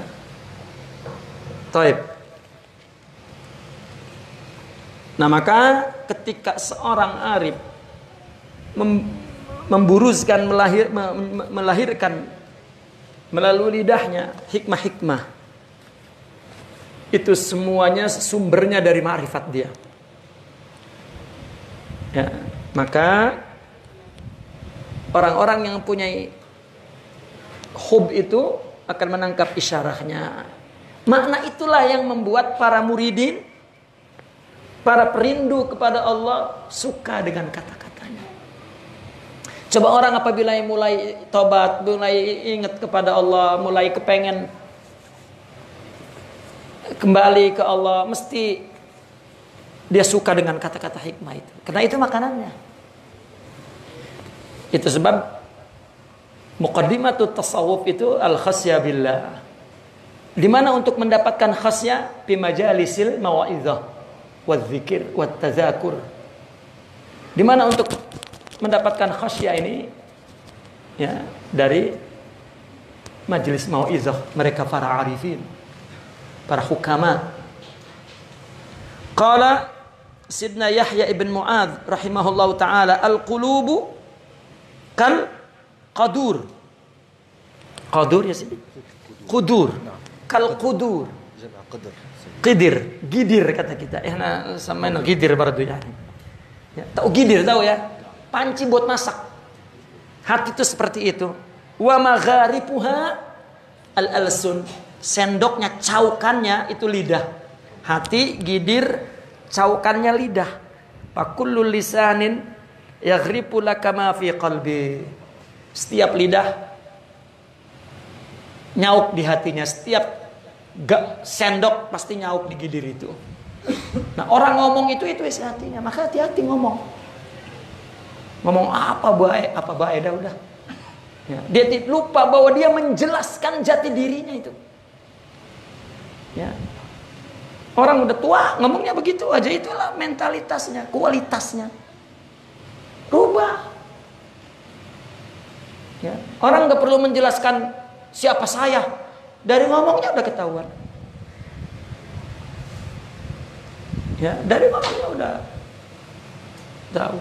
[SPEAKER 2] Taib. Nah maka ketika seorang arif memburuzkan, melahirkan melalui lidahnya hikmah-hikmah, itu semuanya sumbernya dari ma'rifat dia. Ya, maka orang-orang yang punya hub itu akan menangkap isyarahnya. Makna itulah yang membuat para muridin, para perindu kepada Allah suka dengan kata-katanya. Coba orang apabila mulai tobat, mulai ingat kepada Allah, mulai kepengen kembali ke Allah, mesti dia suka dengan kata-kata hikmah itu. Karena itu makanannya. Itu sebab muqaddimatut tasawuf itu al-khasyah billah. Di mana untuk mendapatkan khasyah fi majalisil mau'izah wadzikir wattazakur. Di mana untuk mendapatkan khasyah ini ya dari majelis mau'izah mereka para arifin, para hukama. Qala Sidna Yahya ibn Mu'adz rahimahullahu ta'ala, al-qulubu kal qadur. Qadur ya Sidi? Qudur. Kal qudur. Qidir, gidir kata kita. Sama gidir bardu ya. Tahu gidir tahu ya? Panci buat masak. Hati itu seperti itu. Wa magharipuha al-alsun. Sendoknya, caukannya itu lidah. Hati, gidir, caukannya lidah. Fakullu lisanin yaghripu laka ma fi qalbi. Setiap lidah nyauk di hatinya, setiap sendok pasti nyauk di gidir itu. Nah, orang ngomong itu isi hatinya, maka hati-hati ngomong. Ngomong apa baik dah udah. Ya, dia lupa bahwa dia menjelaskan jati dirinya itu. Ya. Orang udah tua ngomongnya begitu aja, itulah mentalitasnya, kualitasnya. Rubah. Ya. Orang nggak perlu menjelaskan siapa saya, dari ngomongnya udah ketahuan. Ya, dari ngomongnya udah tahu.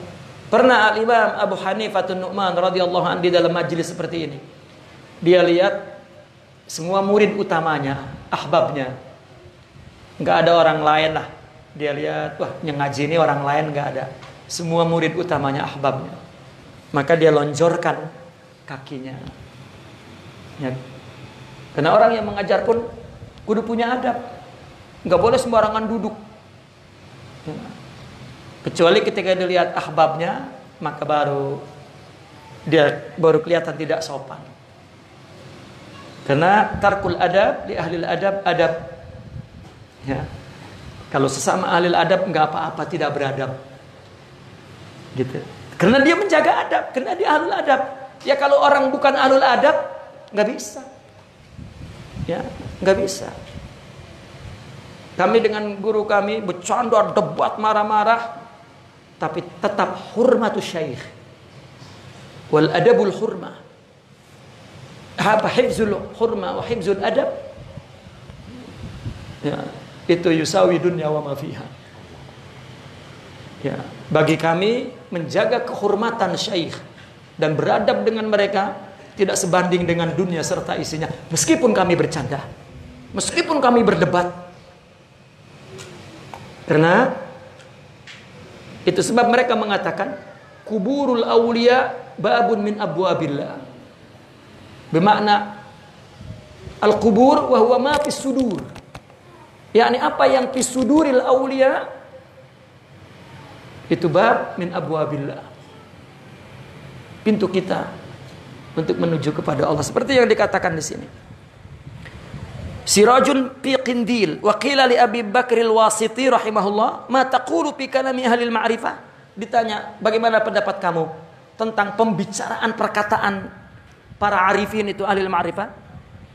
[SPEAKER 2] Pernah Al-Imam Abu Hanifah An-Nu'man radhiyallahu anhu di dalam majelis seperti ini. Dia lihat semua murid utamanya, ahbabnya. Nggak ada orang lain lah. Dia lihat, wah yang ngaji ini orang lain nggak ada. Semua murid utamanya ahbabnya. Maka dia lonjorkan kakinya. Ya. Karena orang yang mengajar pun kudu punya adab. Nggak boleh sembarangan duduk. Ya. Kecuali ketika dilihat ahbabnya, maka dia baru kelihatan tidak sopan. Karena tarkul adab li ahlil adab adab. Ya. Kalau sesama ahlil adab enggak apa-apa tidak beradab. Gitu. Karena dia menjaga adab, karena dia ahlul adab. Ya kalau orang bukan ahlul adab enggak bisa. Ya, enggak bisa. Kami dengan guru kami bercanda, debat, marah-marah, tapi tetap hurmatus syaikh wal adabul hurmah. Apa hifzul hurmah wa hifzul adab? Ya, itu yusawi dunya wa ma fiha. Ya, bagi kami menjaga kehormatan syaikh dan beradab dengan mereka tidak sebanding dengan dunia serta isinya. Meskipun kami bercanda, meskipun kami berdebat. Karena itu sebab mereka mengatakan kuburul awliya babun min abwabillah. Bermakna al-kubur wa huwa ma fis sudur. yakni apa yang fi suduril awliya itu bab min abwabillah. Pintu kita untuk menuju kepada Allah seperti yang dikatakan di sini. Sirajun fi qindil wa qila li Abi Bakr al-Wasiti rahimahullah ma taqulu fi kalami ahli al-ma'rifah. Ditanya bagaimana pendapat kamu tentang pembicaraan perkataan para arifin itu ahli al-ma'rifah.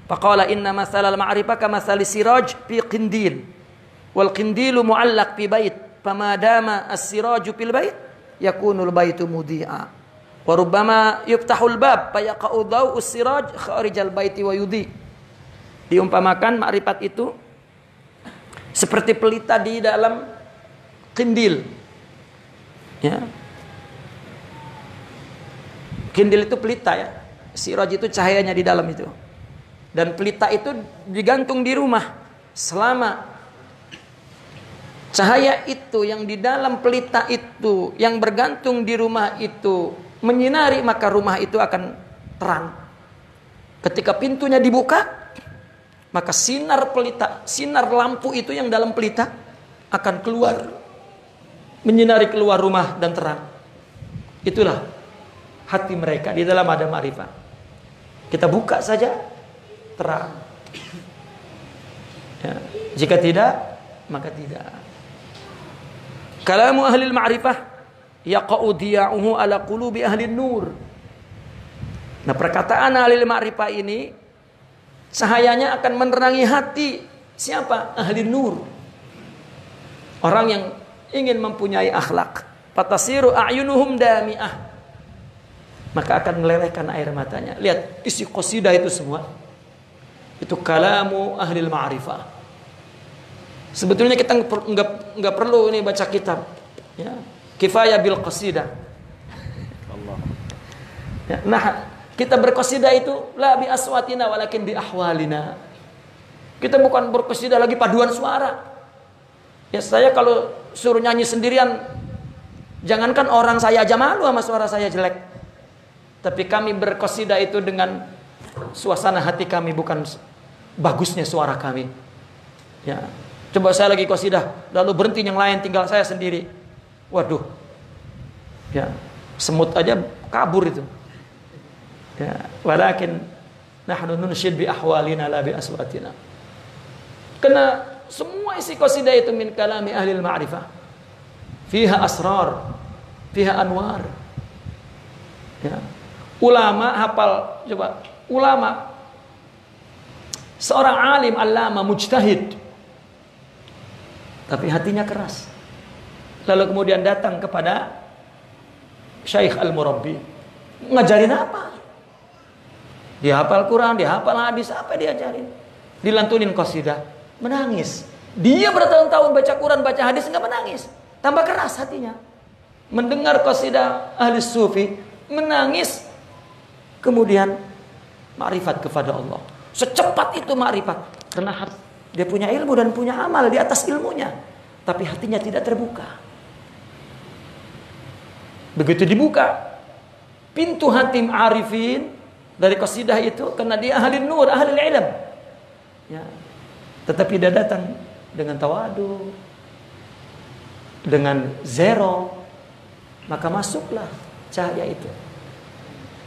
[SPEAKER 2] Faqala inna masal al-ma'rifah kama sal siraj fi qindil wal qindilu mu'allaq fi bait famadama as-siraju fil bait yakunul baitu mudhi'a wa rubbama yuftahul bab fayaqa'u dhaw'u as-siraj kharijal baiti wa yudhi. Diumpamakan makrifat itu seperti pelita di dalam kindil. Ya. Kindil itu pelita ya. Siraj itu cahayanya di dalam itu. Dan pelita itu digantung di rumah. Selama cahaya itu yang di dalam pelita itu, yang bergantung di rumah itu menyinari, maka rumah itu akan terang. Ketika pintunya dibuka, maka sinar pelita, sinar lampu itu yang dalam pelita akan keluar, menyinari keluar rumah dan terang. Itulah hati mereka, di dalam ada ma'rifah. Kita buka saja terang. Ya. Jika tidak, maka tidak. Kalamu ahli ma'rifah yaqa'u diya'uhu ala qulubi ahli nur. Nah, perkataan ahli ma'rifah ini cahayanya akan menerangi hati siapa? Ahli nur. Orang yang ingin mempunyai akhlak. Fatasiru a'yunuhum dami'ah. Maka akan melelehkan air matanya. Lihat isi qasidah itu semua. Itu kalamu ahli ma'rifah. Sebetulnya kita enggak perlu ini baca kitab. Ya. Kifayah bil qasidah. Allah. Ya, nah, kita berqasidah itu la bi aswatina walakin bi ahwalina. Kita bukan berqasidah lagi paduan suara. Ya, saya kalau suruh nyanyi sendirian, jangankan orang saya aja malu sama suara saya jelek. Tapi kami berqasidah itu dengan suasana hati kami, bukan bagusnya suara kami. Ya. Coba saya lagi qasidah, lalu berhenti yang lain, tinggal saya sendiri. Waduh. Ya, semut aja kabur itu. Ya, walakin nahnu nunshid bi ahwalina la bi aswatina. Karena semua isi qasidah itu min kalami ahli ma'rifah. Fiha asrar, fiha anwar. Ya. Ulama hafal, coba ulama seorang alim allama mujtahid, tapi hatinya keras. Lalu kemudian datang kepada Syekh al-Murabbi, ngajarin apa? Dia hafal Quran, dia hafal hadis, apa dia ajarin? Dilantunin qasidah, menangis. Dia bertahun-tahun baca Quran, baca hadis, enggak menangis. Tambah keras hatinya. Mendengar qasidah ahli sufi, menangis. Kemudian ma'rifat kepada Allah. Secepat itu ma'rifat. Karena dia punya ilmu dan punya amal di atas ilmunya. Tapi hatinya tidak terbuka. Begitu dibuka pintu hati arifin dari qasidah itu, karena dia ahli nur, ahli ilm. Ya. Tetapi dia datang dengan tawadu, dengan zero, maka masuklah cahaya itu.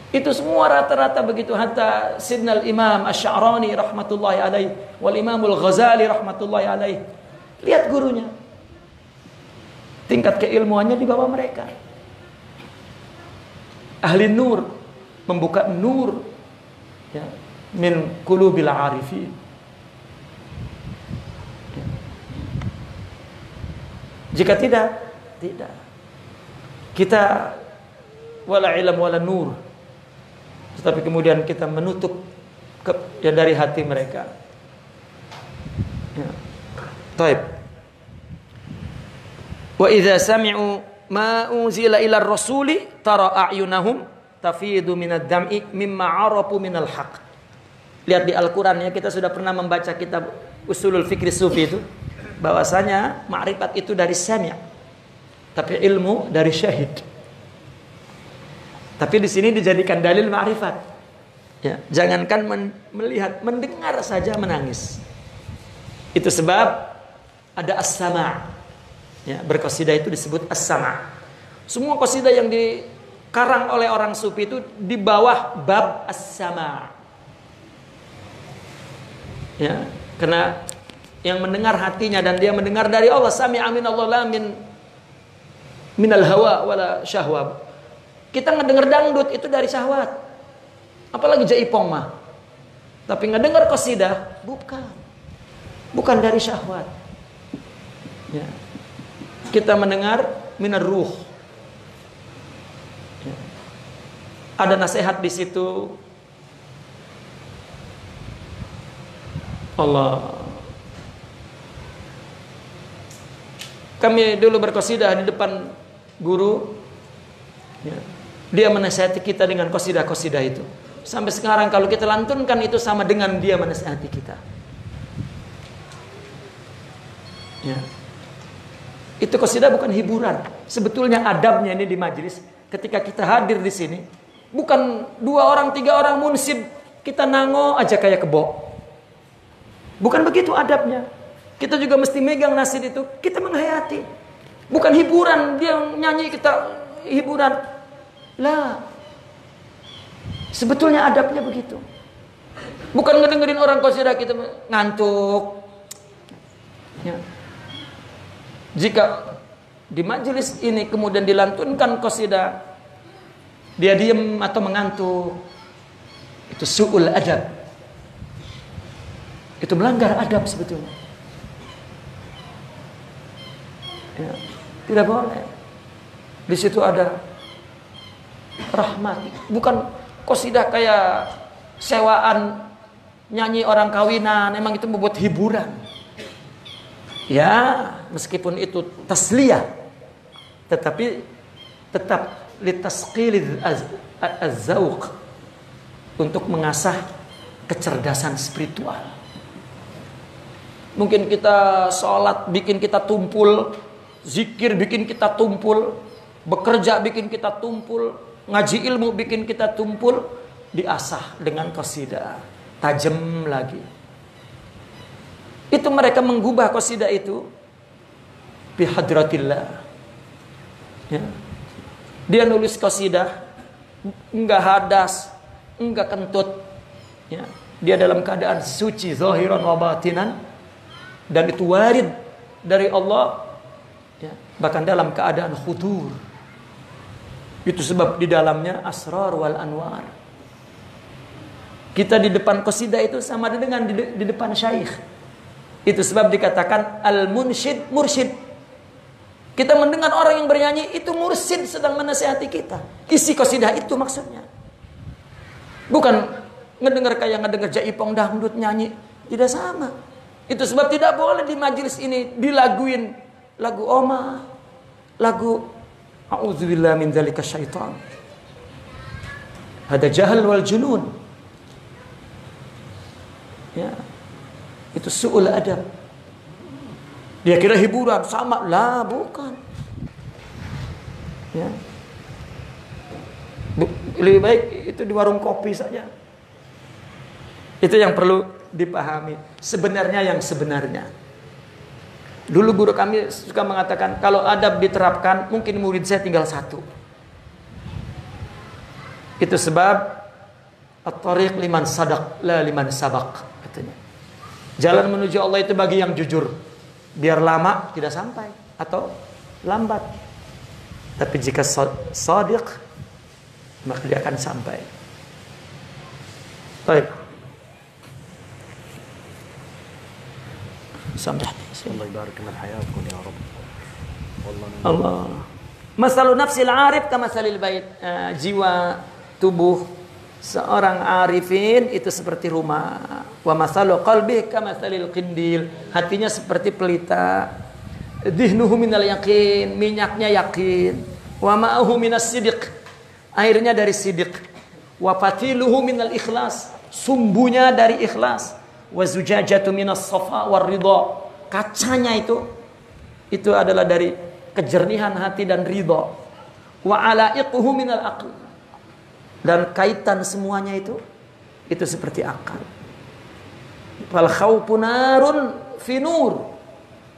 [SPEAKER 2] Itu semua rata-rata begitu. Hatta Sidnal Imam Asy-Sya'rani rahmatullahi alaih, wal Imamul Ghazali rahmatullahi alaih. Lihat gurunya. Tingkat keilmuannya di bawah mereka. Ahli nur, membuka nur ya, min qulubil arifin. Ya. Jika tidak kita wala ilm wala nur. Tetapi kemudian kita menutup dari hati mereka. Ya. Taib. Wa idza sami'u ma unzila ila ar-rasuli tara a'yunahum tafidu minad dam'i mimma 'arafu minal haqq. Lihat di Al-Qur'an ya, kita sudah pernah membaca kitab Usulul Fikri Sufi itu, bahwasanya ma'rifat itu dari sami', tapi ilmu dari syahid. Tapi di sini dijadikan dalil ma'rifat. Ya, jangankan melihat, mendengar saja menangis. Itu sebab ada as-sama'. Ya, berqasidah itu disebut as-sama'. Semua qasidah yang dikarang oleh orang sufi itu di bawah bab as-sama'. Ya, karena yang mendengar hatinya dan dia mendengar dari Allah, sami'a minallah la minal hawa wala syahwa. Kita ngedenger dangdut itu dari syahwat. Apalagi jaipong mah. Tapi ngedenger qasidah bukan dari syahwat. Ya. kita mendengar minar ruh. Ada nasihat di situ. Allah. Kami dulu berqasidah di depan guru. Ya. Dia menasihati kita dengan qasidah-qasidah itu. Sampai sekarang kalau kita lantunkan itu sama dengan dia menasihati kita. Ya. Itu qasidah bukan hiburan. Sebetulnya adabnya ini di majelis, ketika kita hadir di sini, bukan 2 orang 3 orang munsib kita nango aja kayak kebo. Bukan begitu adabnya. Kita juga mesti megang nasid itu, kita menghayati. Bukan hiburan, dia nyanyi kita hiburan. Lah. Sebetulnya adabnya begitu. Bukan ngedengerin orang qasidah kita ngantuk. Ya. Jika di majelis ini kemudian dilantunkan qasidah, dia diam atau mengantuk, itu su'ul adab. Itu melanggar adab sebetulnya. Ya, tidak boleh. Di situ ada rahmat. Bukan qasidah kayak sewaan nyanyi orang kawinan. Emang itu membuat hiburan. Ya, meskipun itu tasliyah, tetapi tetap litasqilid az-zawq, untuk mengasah kecerdasan spiritual. Mungkin kita sholat bikin kita tumpul, zikir bikin kita tumpul, bekerja bikin kita tumpul, ngaji ilmu bikin kita tumpul, diasah dengan qasidah, tajam lagi. Itu mereka menggubah qasidah itu bihadratillah. Ya. Dia nulis qasidah enggak hadas, enggak kentut. Ya. Dia dalam keadaan suci zahiran wa batinan, dan itu warid dari Allah. Ya. Bahkan dalam keadaan khudur. Itu sebab di dalamnya asrar wal anwar. Kita di depan qasidah itu sama dengan di depan syaikh. Itu sebab dikatakan al-munsyid mursyid. Kita mendengar orang yang bernyanyi, itu mursyid sedang menasihati kita. Isi qasidah itu maksudnya. Bukan ngedengar kayak ngedengar jaipong dangdut nyanyi. Tidak sama. Itu sebab tidak boleh di majelis ini dilaguin lagu Oma, lagu a'udzubillah min dzalika syaitan. Hada jahal wal junun. Ya. Itu su'ul adab. Dia kira hiburan sama, lah bukan. Ya. Lebih baik itu di warung kopi saja. Itu yang perlu dipahami. Sebenarnya yang sebenarnya. Dulu guru kami suka mengatakan, kalau adab diterapkan, mungkin murid saya tinggal 1. Itu sebab at-tariq liman sadaq la liman sabaq, katanya. Jalan menuju Allah itu bagi yang jujur. Biar lama tidak sampai atau lambat. Tapi jika shadiq, maka dia akan sampai. Baik. Sampai.
[SPEAKER 3] Allah ibarik lana hayatkum ya Rabb.
[SPEAKER 2] Allah. Masalun nafsil arif kamasalil bait. Jiwa tubuh seorang arifin itu seperti rumah. Wa masalu qalbi kamasalil qindil. Hatinya seperti pelita. Dihnuhu minal yakin, minyaknya yakin. Wa ma'ahu minas sidiq, airnya dari sidiq. Wa fatiluhu minal ikhlas, sumbunya dari ikhlas. Wa zujajatu minas safa war ridha, kacanya itu adalah dari kejernihan hati dan ridha. Wa alaiquhu minal aql, dan kaitan semuanya itu seperti akal. Fal khawfu narun fi nur,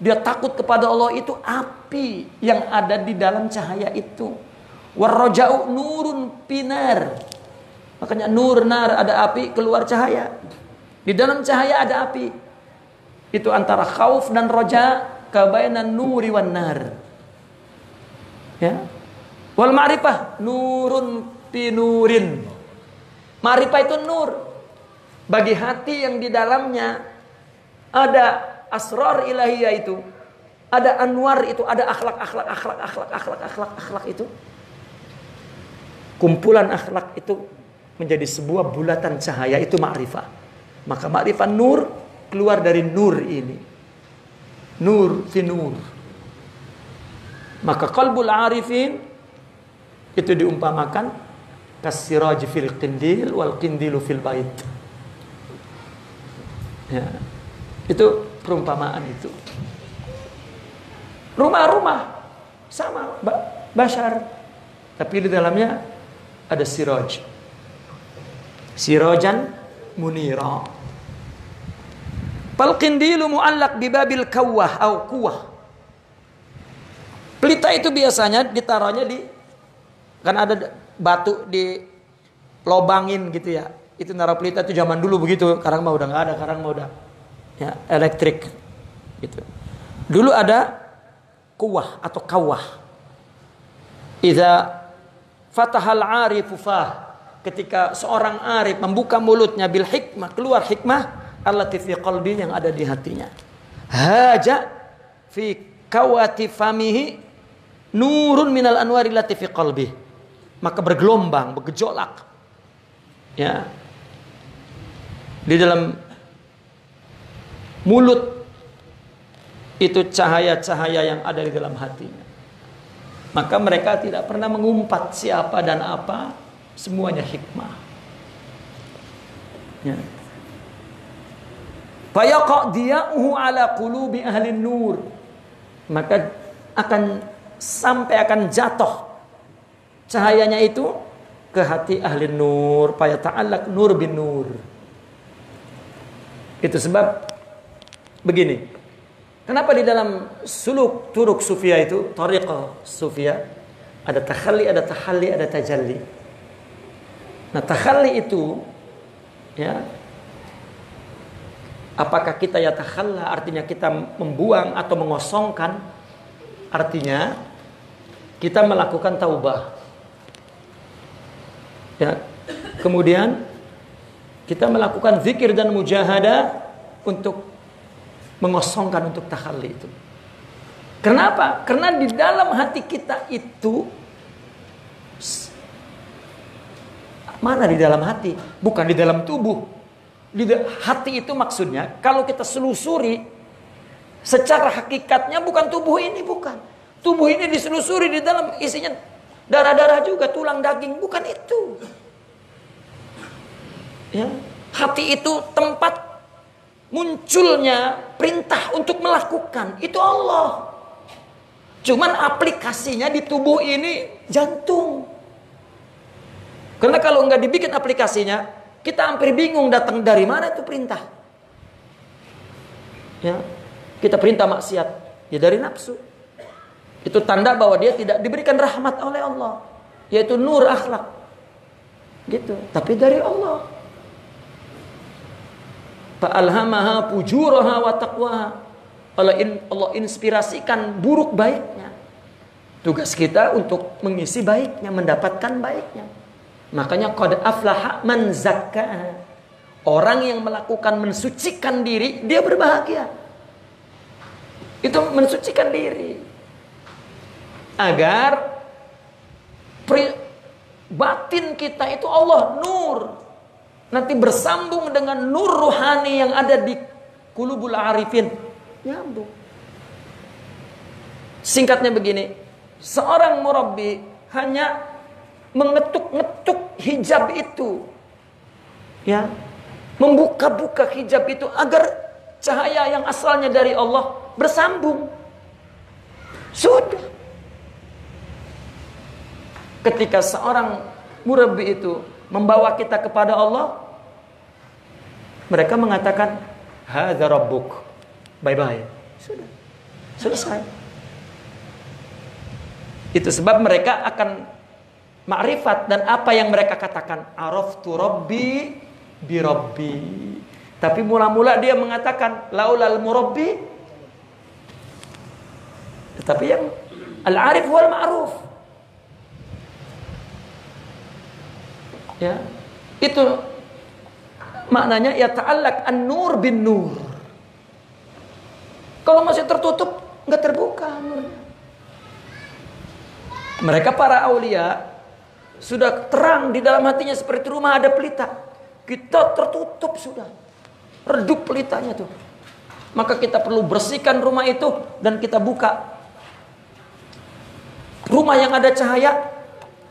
[SPEAKER 2] dia takut kepada Allah itu api yang ada di dalam cahaya itu. War raja'u nurun pinar, makanya nur nar, ada api keluar cahaya. Di dalam cahaya ada api. Itu antara khauf dan roja, kabainan nuri wan nar. Ya. Wal ma'rifah nurun pinurin. Ma'rifah itu nur. Bagi hati yang di dalamnya ada asrar ilahiyah itu, ada anwar itu, ada akhlak itu. Kumpulan akhlak itu menjadi sebuah bulatan cahaya, itu ma'rifah. Maka ma'rifah nur keluar dari nur ini. Nur fi nur. Maka qalbul arifin itu diumpamakan kasiraj fil qindil wal qindilu fil bait. Ya. Itu perumpamaan itu. Rumah-rumah sama bashar, tapi di dalamnya ada siraj. Sirajan munira. Fal qindilu mu'allaq bi babil kawah atau kuwah. Pelita itu biasanya ditaruhnya di, kan ada batu di lobangin gitu ya. Itu naruh pelita itu zaman dulu begitu. Sekarang mah udah nggak ada, sekarang mah udah ya elektrik gitu. Dulu ada kuwah atau kawah. Idza fatahal arifu fah, ketika seorang arif membuka mulutnya bil hikmah, keluar hikmah allati fi qalbi, yang ada di hatinya. Haja fi kawati famihi nurun minal anwari lati fi qalbi, maka bergelombang, bergejolak ya di dalam mulut itu cahaya-cahaya yang ada di dalam hatinya. Maka mereka tidak pernah mengumpat siapa dan apa, semuanya hikmah. Ya. Fayaqa diya'uhu ala qulubi ahli nur, maka akan jatuh cahayanya itu ke hati ahli nur. Fayata'allaq nur bin nur. Itu sebab begini, kenapa di dalam suluk turuk sufia itu, tariqah sufia, ada takhalli, ada tahalli, ada tajalli. Nah, takhalli itu ya, apakah kita ya takhalla, artinya kita membuang atau mengosongkan, artinya kita melakukan taubah ya, kemudian kita melakukan zikir dan mujahadah untuk mengosongkan untuk takhalli itu. Kenapa? Karena di dalam hati kita itu, mana di dalam hati? Bukan di dalam tubuh. Di hati itu maksudnya, kalau kita selusuri secara hakikatnya bukan tubuh ini, bukan. Tubuh ini diselusuri, di dalam isinya darah-darah juga, tulang daging, bukan itu. Ya, hati itu tempat munculnya perintah untuk melakukan, itu Allah. Cuman aplikasinya di tubuh ini jantung. Karena kalau nggak dibikin aplikasinya, kita hampir bingung datang dari mana itu perintah. Ya, kita perintah maksiat, ya dari nafsu. Itu tanda bahwa dia tidak diberikan rahmat oleh Allah, yaitu nur akhlak. Gitu, tapi dari Allah. Fa'alhamaha fujuraha wa taqwaha. Allah inspirasikan buruk baiknya. Tugas kita untuk mengisi baiknya, mendapatkan baiknya. Makanya qad aflaha man zakkaha. Orang yang melakukan mensucikan diri, dia berbahagia. Itu mensucikan diri. Agar batin kita itu Allah nur. Nanti bersambung dengan nur ruhani yang ada di qulubul arifin. Nyambung. Singkatnya begini, seorang murabbi hanya mengetuk-ngetuk hijab itu, ya, membuka-buka hijab itu agar cahaya yang asalnya dari Allah bersambung. Sudah. Ketika seorang murabbi itu membawa kita kepada Allah, mereka mengatakan hadza rabbuk, bye-bye. Sudah. Selesai. Itu sebab mereka akan ma'rifat, dan apa yang mereka katakan, araftu rabbi bi rabbi. Tapi mula-mula dia mengatakan laulal murabbi. Tetapi yang al-arif wal ma'ruf. Ya, itu maknanya ya ta'allaq an-nur bin nur. Kalau masih tertutup, nggak terbuka nurnya. Mereka para aulia sudah terang di dalam hatinya seperti rumah ada pelita. Kita tertutup sudah, redup pelitanya tuh. Maka kita perlu bersihkan rumah itu dan kita buka rumah yang ada cahaya.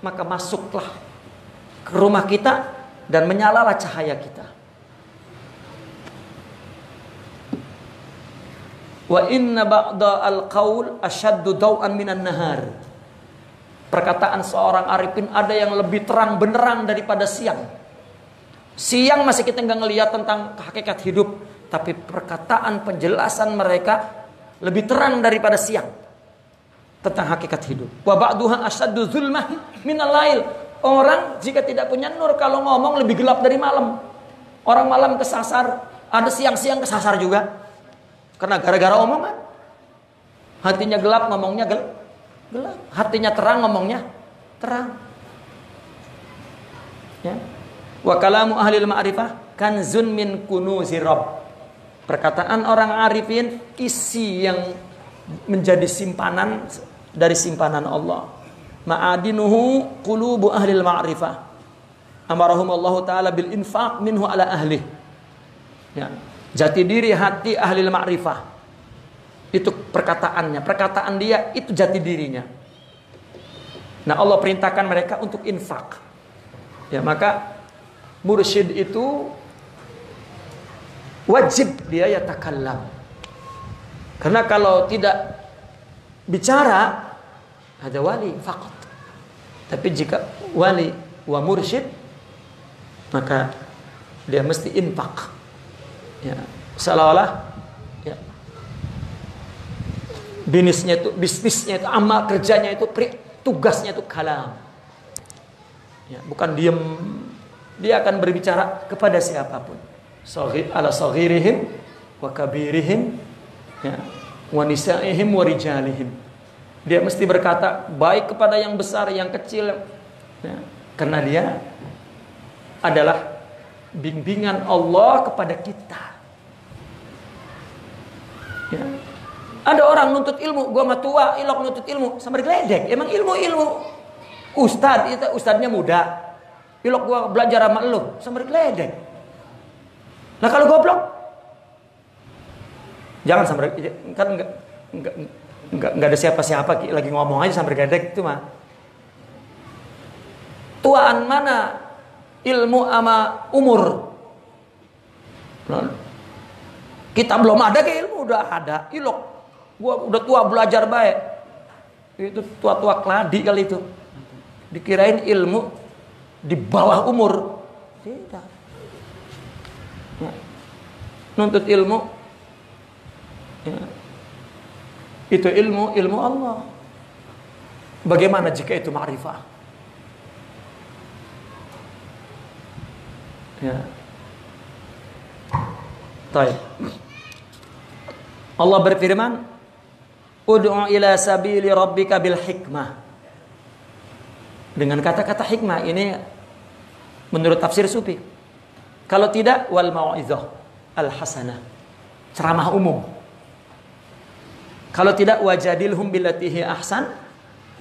[SPEAKER 2] Maka masuklah ke rumah kita dan menyalalah cahaya kita. Wa inna ba'da al-qaul asyaddu daw'an minan nahar. Perkataan seorang arifin ada yang lebih terang benderang daripada siang. Siang masih kita nggak ngelihat tentang hakikat hidup, tapi perkataan penjelasan mereka lebih terang daripada siang tentang hakikat hidup. Wa ba'duha asyaddu zulmah minal lail. Orang jika tidak punya nur kalau ngomong lebih gelap dari malam. Orang malam kesasar, ada siang-siang kesasar juga. Karena gara-gara omongan. Hatinya gelap, ngomongnya gelap. Hatinya terang, ngomongnya terang. Ya. Wa kalamu ahlil ma'rifah kanzun min kunuzi rabb. Perkataan orang arifin isi yang menjadi simpanan dari simpanan Allah. Ma'adinuhu qulubu ahlil ma'rifah. Amarahumullahu ta'ala bil infaq minhu ala ahli. Ya. Jati diri hati ahli ma'rifah. Itu perkataannya. Perkataan dia itu jati dirinya. Nah Allah perintahkan mereka untuk infak. Ya maka mursyid itu wajib dia yatakallam. Karena kalau tidak bicara ada wali faqat. Tapi jika wali wa mursyid maka dia mesti infak. Ya, seolah-olah ya, bisnisnya itu, amal kerjanya itu, tugasnya itu kalam. Ya, bukan diem. Dia akan berbicara kepada siapapun. Ala saghirihim wa kabirihim, ya, wa nisaihim wa rijalihim. Dia mesti berkata baik kepada yang besar, yang kecil. Ya, karena dia adalah bimbingan Allah kepada kita. Ya. Ada orang nuntut ilmu, gua mah tua, ilok nuntut ilmu, sampai geledek. Emang ilmu ustad, itu ustadnya muda. Ilok gua belajar sama lu, sampai geledek. Nah kalau goblok, jangan sampai kan enggak ada siapa-siapa lagi ngomong aja sampai geledek itu mah. Tuaan mana ilmu ama umur? Kita belum ada ke ilmu udah ada. Ilok, gua udah tua belajar baik. Itu tua-tua keladi kali itu. Dikirain ilmu di bawah umur. Tidak. Ya. Nuntut ilmu. Ya. Itu ilmu Allah. Bagaimana jika itu ma'rifah? Ya. Baik. Allah berfirman, "Ud'u ila sabili rabbika bil hikmah." Dengan kata-kata hikmah ini menurut tafsir Sufi. Kalau tidak wal mau'izah al hasanah. Ceramah umum. Kalau tidak wajadilhum billati hi ahsan,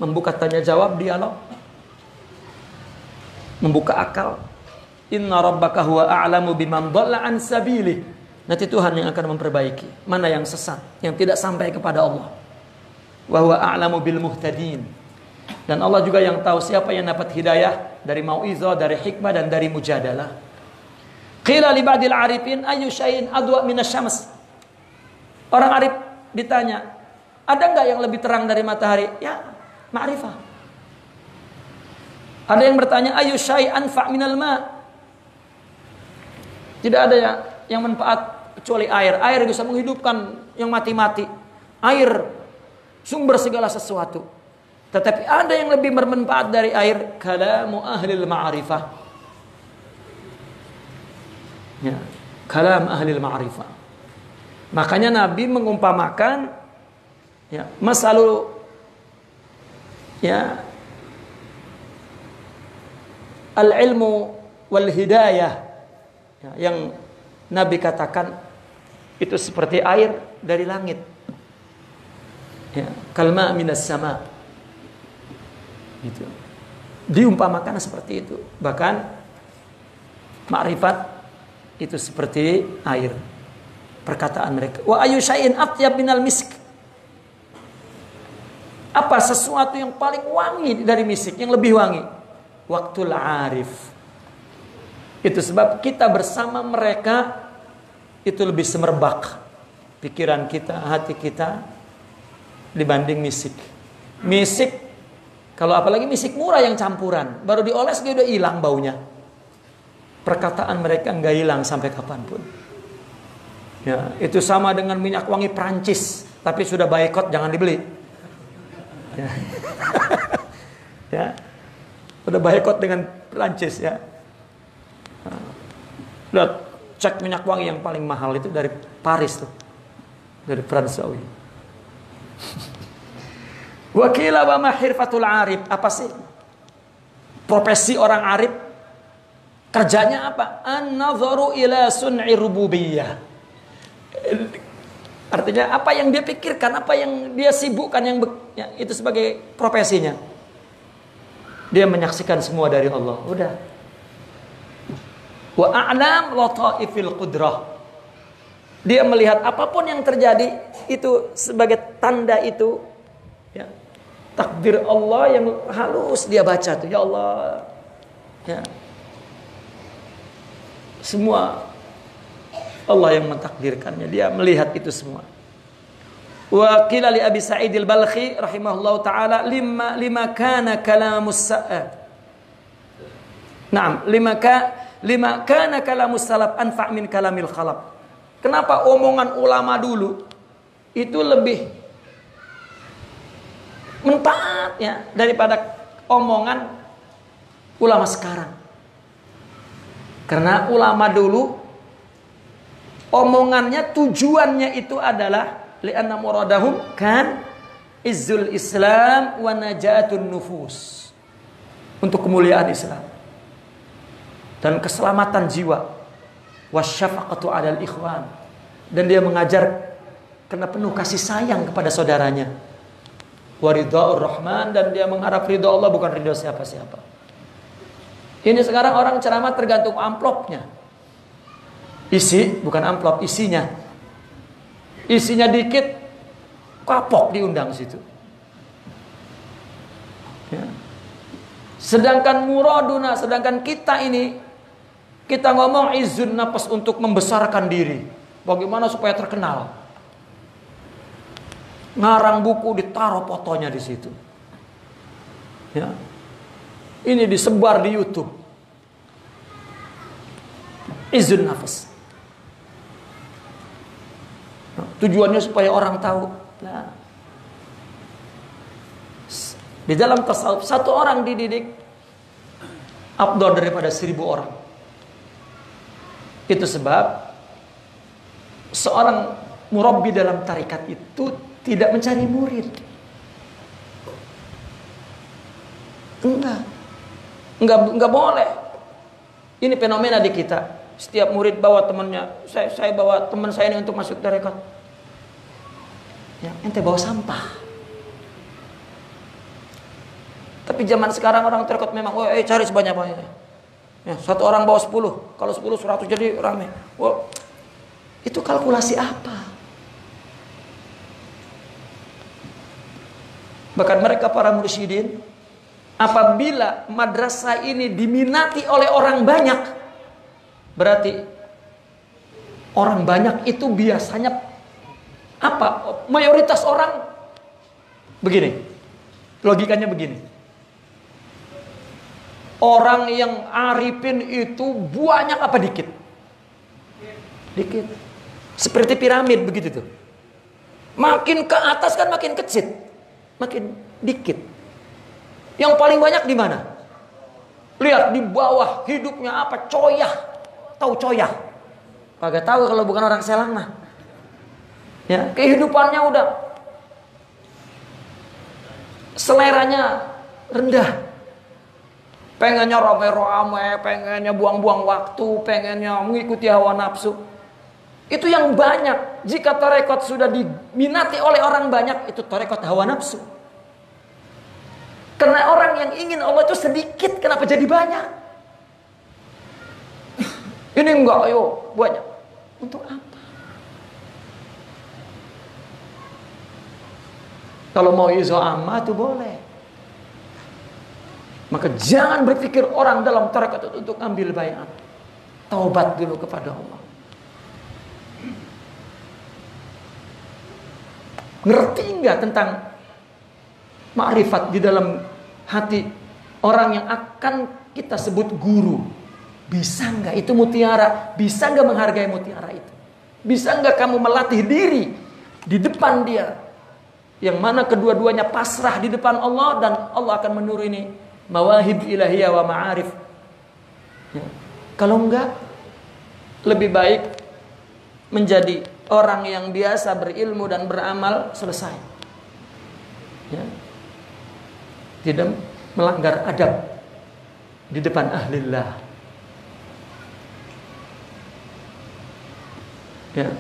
[SPEAKER 2] membuka tanya jawab, dialog. Membuka akal. Inna rabbaka huwa a'lamu biman dhalla an sabilihi. Nanti Tuhan yang akan memperbaiki mana yang sesat, yang tidak sampai kepada Allah. Wa huwa a'lamu bil muhtadin. Dan Allah juga yang tahu siapa yang dapat hidayah dari mau'izah, dari hikmah dan dari mujadalah. Qila li ba'dil arifin ayu syai'in adwa minasyams. Orang arif ditanya, ada enggak yang lebih terang dari matahari? Ya, ma'rifah. Ada yang bertanya ayu syai'in anfa' minal ma'. Tidak ada yang manfaat kecuali air. Air bisa menghidupkan yang mati-mati. Air sumber segala sesuatu. Tetapi ada yang lebih bermanfaat dari air. Kalamu ahlil ma'rifah. Ya, kalam ahlil ma'rifah. Makanya Nabi mengumpamakan ya, masalu ya al-ilmu wal hidayah ya, yang Nabi katakan itu seperti air dari langit. Ya, kalma minas sama. Gitu. Diumpamakan seperti itu. Bahkan ma'rifat itu seperti air. Perkataan mereka. Wa ayu syai'in atyab minal misk. Apa sesuatu yang paling wangi dari misik, yang lebih wangi? Waktul arif. Itu sebab kita bersama mereka itu lebih semerbak pikiran kita, hati kita dibanding misik. Misik, kalau apalagi misik murah yang campuran, baru dioles dia udah hilang baunya. Perkataan mereka nggak hilang sampai kapanpun. Ya, itu sama dengan minyak wangi Prancis, tapi sudah boikot, jangan dibeli. Ya. Ya. Udah boikot dengan Prancis ya. Lihat, cek minyak wangi yang paling mahal itu dari Paris tuh. Dari Pransawi. Wakila wa mahirfatul arif. Apa sih profesi orang arif? Kerjanya apa? An-nadharu ila sun'i rububiyah. Artinya apa yang dia pikirkan, apa yang dia sibukkan, ya, itu sebagai profesinya. Dia menyaksikan semua dari Allah. Udah. Wa a'lam lataifil qudrah. Dia melihat apapun yang terjadi itu sebagai tanda itu, ya, takdir Allah yang halus dia baca tuh. Ya Allah. Ya. Semua Allah yang mentakdirkannya. Dia melihat itu semua. Wa qila li Abi Sa'id al-Balkhi rahimahullahu taala lima kana kalamus Naam, lima kana kalamus salaf anfa' min kalamil khalaf. Kenapa omongan ulama dulu itu lebih manfaat ya daripada omongan ulama sekarang? Karena ulama dulu omongannya, tujuannya itu adalah li'anna muradahum kan izzul Islam wa najatun nufus. Untuk kemuliaan Islam dan keselamatan jiwa. Wasyafaqatu 'alal ikhwan. Dan dia mengajar karena penuh kasih sayang kepada saudaranya. Waridhaur Rahman, dan dia mengharap ridha Allah bukan ridha siapa-siapa. Ini sekarang orang ceramah tergantung amplopnya. Isi, bukan amplop, isinya. Isinya dikit, kapok diundang situ. Ya. Sedangkan muraduna, sedangkan kita ini, kita ngomong izun nafas untuk membesarkan diri. Bagaimana supaya terkenal? Ngarang buku, ditaruh fotonya di situ. Ya. Ini disebar di YouTube. Izun nafas. Tujuannya supaya orang tahu. Nah, di dalam tasawuf, satu orang dididik afdal daripada 1000 orang. Itu sebab seorang murabbi dalam tarikat itu tidak mencari murid. Enggak boleh. Ini fenomena di kita. Setiap murid bawa temannya. Saya bawa teman saya ini untuk masuk tarekat. Ya, ente bawa sampah. Tapi zaman sekarang orang tarekat memang, cari sebanyak-banyaknya. Ya, satu orang bawa 10. Kalau 10 100 jadi rame. Itu kalkulasi apa? Bahkan mereka para mursyidin, apabila madrasah ini diminati oleh orang banyak, berarti orang banyak itu biasanya apa? Mayoritas orang begini. Logikanya begini. Orang yang arifin itu banyak apa dikit? Dikit. Seperti piramid begitu tuh. Makin ke atas kan makin kecil, makin dikit. Yang paling banyak di mana? Lihat di bawah hidupnya apa? Coyah. Tahu coyah? Kagak tahu kalau bukan orang Selang mah. Ya, kehidupannya udah seleranya rendah. Pengennya rame-rame, pengennya buang-buang waktu, pengennya mengikuti hawa nafsu. Itu yang banyak. Jika tarekat sudah diminati oleh orang banyak, itu tarekat hawa nafsu. Karena orang yang ingin Allah itu sedikit, kenapa jadi banyak? Ini enggak, ayo banyak. Untuk apa? Kalau mau izo amma itu boleh. Maka jangan berpikir orang dalam tarekat itu untuk ambil bayat. Taubat dulu kepada Allah. Ngerti enggak tentang ma'rifat di dalam hati orang yang akan kita sebut guru? Bisa enggak itu mutiara? Bisa enggak menghargai mutiara itu? Bisa enggak kamu melatih diri di depan dia? Yang mana kedua-duanya pasrah di depan Allah, dan Allah akan menuruni mawahib ilahiyah wa ma'arif. Ya. Kalau enggak, lebih baik menjadi orang yang biasa berilmu dan beramal, selesai. Ya. Tidak melanggar adab di depan ahlillah. Ya.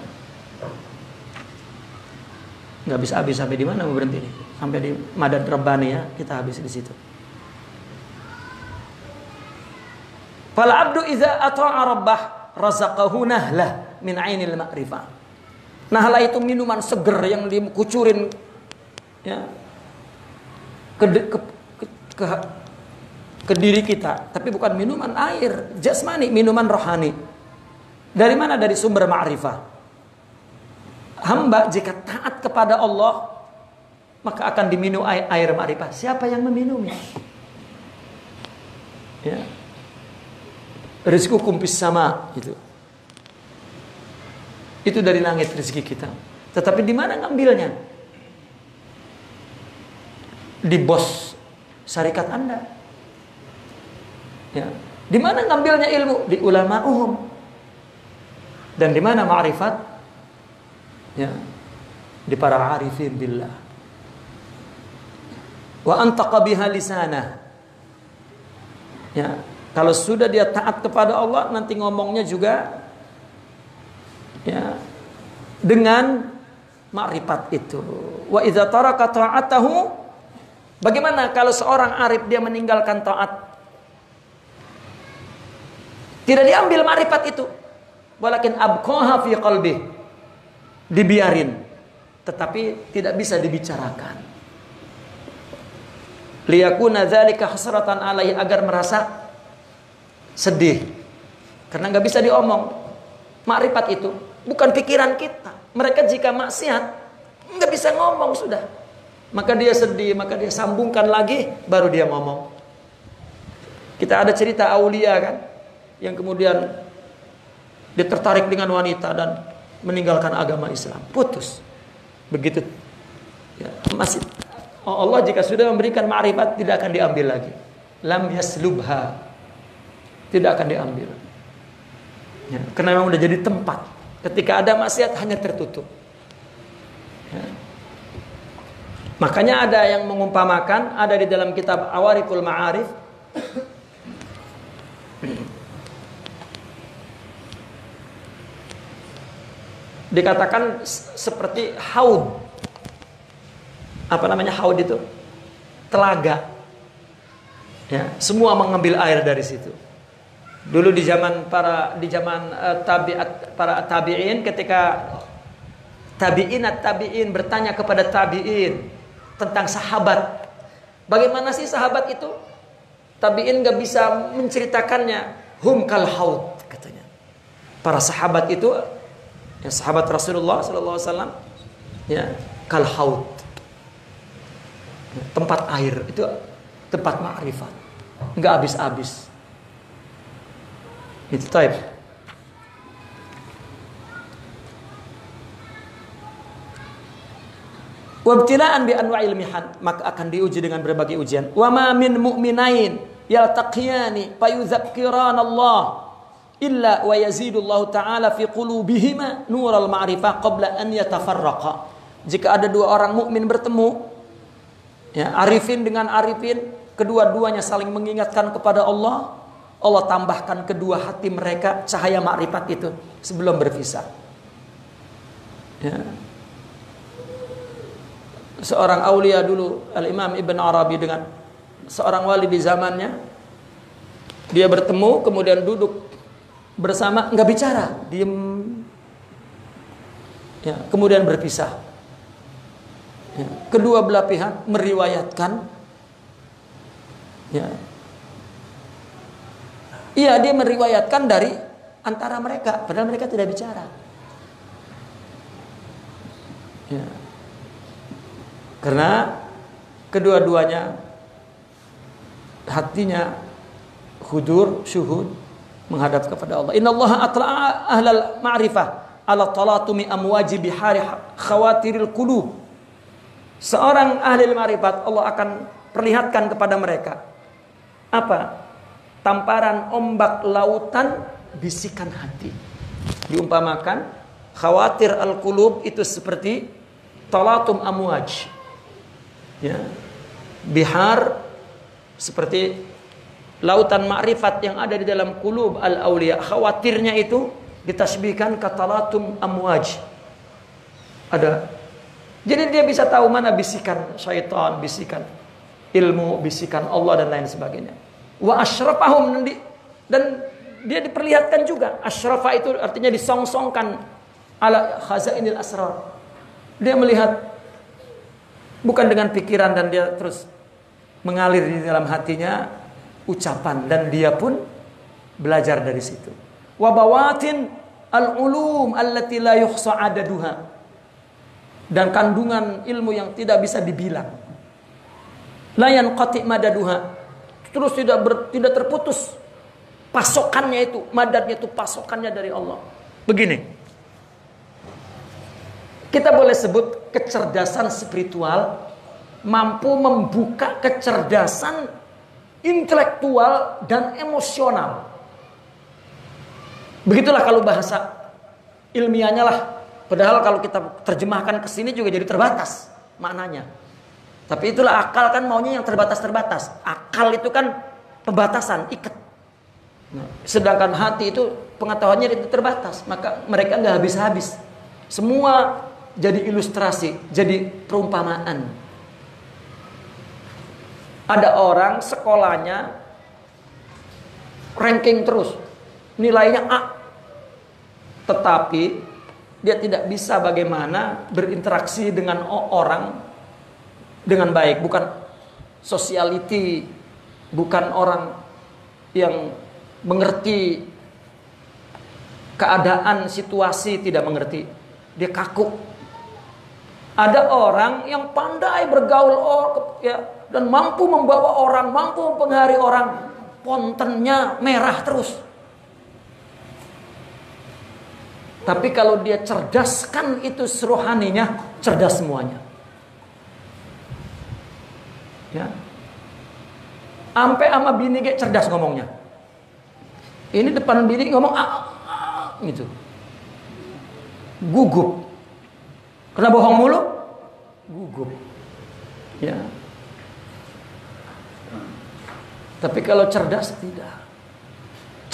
[SPEAKER 2] Nggak bisa habis sampai di mana mau berhenti nih? Sampai di Madad Rabbani ya, kita habis di situ. Fal abdu iza ata'a rabbah razaqahu nahlah min ainil ma'rifah. Nahlah itu minuman seger yang dikucurin ya ke diri kita, tapi bukan minuman air jasmani, minuman rohani. Dari mana? Dari sumber ma'rifah. Hamba jika taat kepada Allah, maka akan diminum air ma'rifah. Siapa yang meminumnya? Ya. Rizqukum fis sama itu. Itu dari langit rezeki kita. Tetapi di mana ngambilnya? Di bos syarikat Anda. Ya. Di mana ngambilnya ilmu? Di ulama'uhum. Dan di mana ma'rifat? Ya, di para arifin billah. Wa antaqa biha lisanah. Ya, kalau sudah dia taat kepada Allah, nanti ngomongnya juga ya dengan ma'rifat itu. Wa idza taraka ta'atahu, bagaimana kalau seorang arif dia meninggalkan taat? Tidak diambil ma'rifat itu. Walakin abqaha fi qalbihi. Dibiarin, tetapi tidak bisa dibicarakan. Liyakuna dzalika hasratan alaihi, agar merasa sedih karena nggak bisa diomong. Makrifat itu bukan pikiran kita. Mereka jika maksiat nggak bisa ngomong sudah, maka dia sedih, maka dia sambungkan lagi, baru dia ngomong. Kita ada cerita aulia kan, yang kemudian dia tertarik dengan wanita dan meninggalkan agama Islam, putus. Begitu ya, masih Allah jika sudah memberikan ma'rifat tidak akan diambil lagi. Lam yaslubha, tidak akan diambil ya, karena memang udah jadi tempat. Ketika ada maksiat hanya tertutup ya. Makanya ada yang mengumpamakan, ada di dalam kitab Awariful Ma'arif, dikatakan seperti haud. Apa namanya haud itu? Telaga. Ya, semua mengambil air dari situ. Dulu di zaman para tabi'in, ketika tabi'in bertanya kepada tabi'in tentang sahabat. Bagaimana sih sahabat itu? Tabi'in gak bisa menceritakannya. Hum kal haud katanya. Para sahabat itu, ya, sahabat Rasulullah SAW, ya, kal haud, tempat air itu, tempat ma'rifat, nggak habis-habis. Itu type. Wabtilaan bi anwa'il mihan, maka akan diuji dengan berbagai ujian. Wa ma min mu'minain yaltaqiyani fayudzakkiran Allah illa wa yazidullahu ta'ala fi qulubihima nural ma'rifah qabla an yatafarraqa. Jika ada dua orang mukmin bertemu, ya, arifin dengan arifin, kedua-duanya saling mengingatkan kepada Allah, Allah tambahkan kedua hati mereka cahaya ma'rifat itu sebelum berpisah. Ya. Seorang aulia dulu, Al-Imam Ibn Arabi, dengan seorang wali di zamannya. Dia bertemu, kemudian duduk bersama, nggak bicara, diem. Ya, kemudian berpisah. Ya, kedua belah pihak meriwayatkan. Ya. Iya, dia meriwayatkan dari antara mereka, padahal mereka tidak bicara. Ya. Karena kedua-duanya hatinya hudur, syuhud, menghadap kepada Allah. Innallaha atla'a ahlal ma'rifah ala talatumi amwaji bihari khawatiril qulub. Seorang ahli ma'rifat Allah akan perlihatkan kepada mereka apa? Tamparan ombak lautan bisikan hati. Diumpamakan khawatir al-qulub itu seperti talatum amwaj. Ya. Bihar seperti lautan ma'rifat yang ada di dalam qulub al-awliya. Khawatirnya itu ditasbihkan ke talatum amwaj. Ada. Jadi dia bisa tahu mana bisikan syaitan, bisikan ilmu, bisikan Allah dan lain sebagainya. Wa asyrafahum, dan dia diperlihatkan juga. Asyrafa itu artinya disongsongkan ala khazainil asrar. Dia melihat bukan dengan pikiran dan dia terus mengalir di dalam hatinya ucapan, dan dia pun belajar dari situ. Wa bawatin al-ulum allati la yuhsa adaduha, dan kandungan ilmu yang tidak bisa dibilang. La yanqati madaduha, terus tidak terputus pasokannya itu, madadnya itu pasokannya dari Allah. Begini, kita boleh sebut kecerdasan spiritual mampu membuka kecerdasan intelektual dan emosional. Begitulah kalau bahasa ilmiahnya lah. Padahal kalau kita terjemahkan ke sini juga jadi terbatas maknanya. Tapi itulah akal, kan maunya yang terbatas-terbatas. Akal itu kan pembatasan, ikat. Sedangkan hati itu pengetahuannya itu terbatas. Maka mereka nggak habis-habis. Semua jadi ilustrasi, jadi perumpamaan. Ada orang sekolahnya ranking terus, nilainya A, tetapi dia tidak bisa bagaimana berinteraksi dengan orang dengan baik. Bukan sociality, bukan orang yang mengerti keadaan, situasi, tidak mengerti. Dia kaku. Ada orang yang pandai bergaul dan mampu membawa orang, mampu mempengaruhi orang, pontennya merah terus. Tapi kalau dia cerdaskan itu rohaninya, cerdas semuanya. Ya. Ampe ama bini kayak cerdas ngomongnya. Ini depan bini ngomong gitu. Gugup. Kena bohong mulu, gugup. Ya. Tapi kalau cerdas tidak.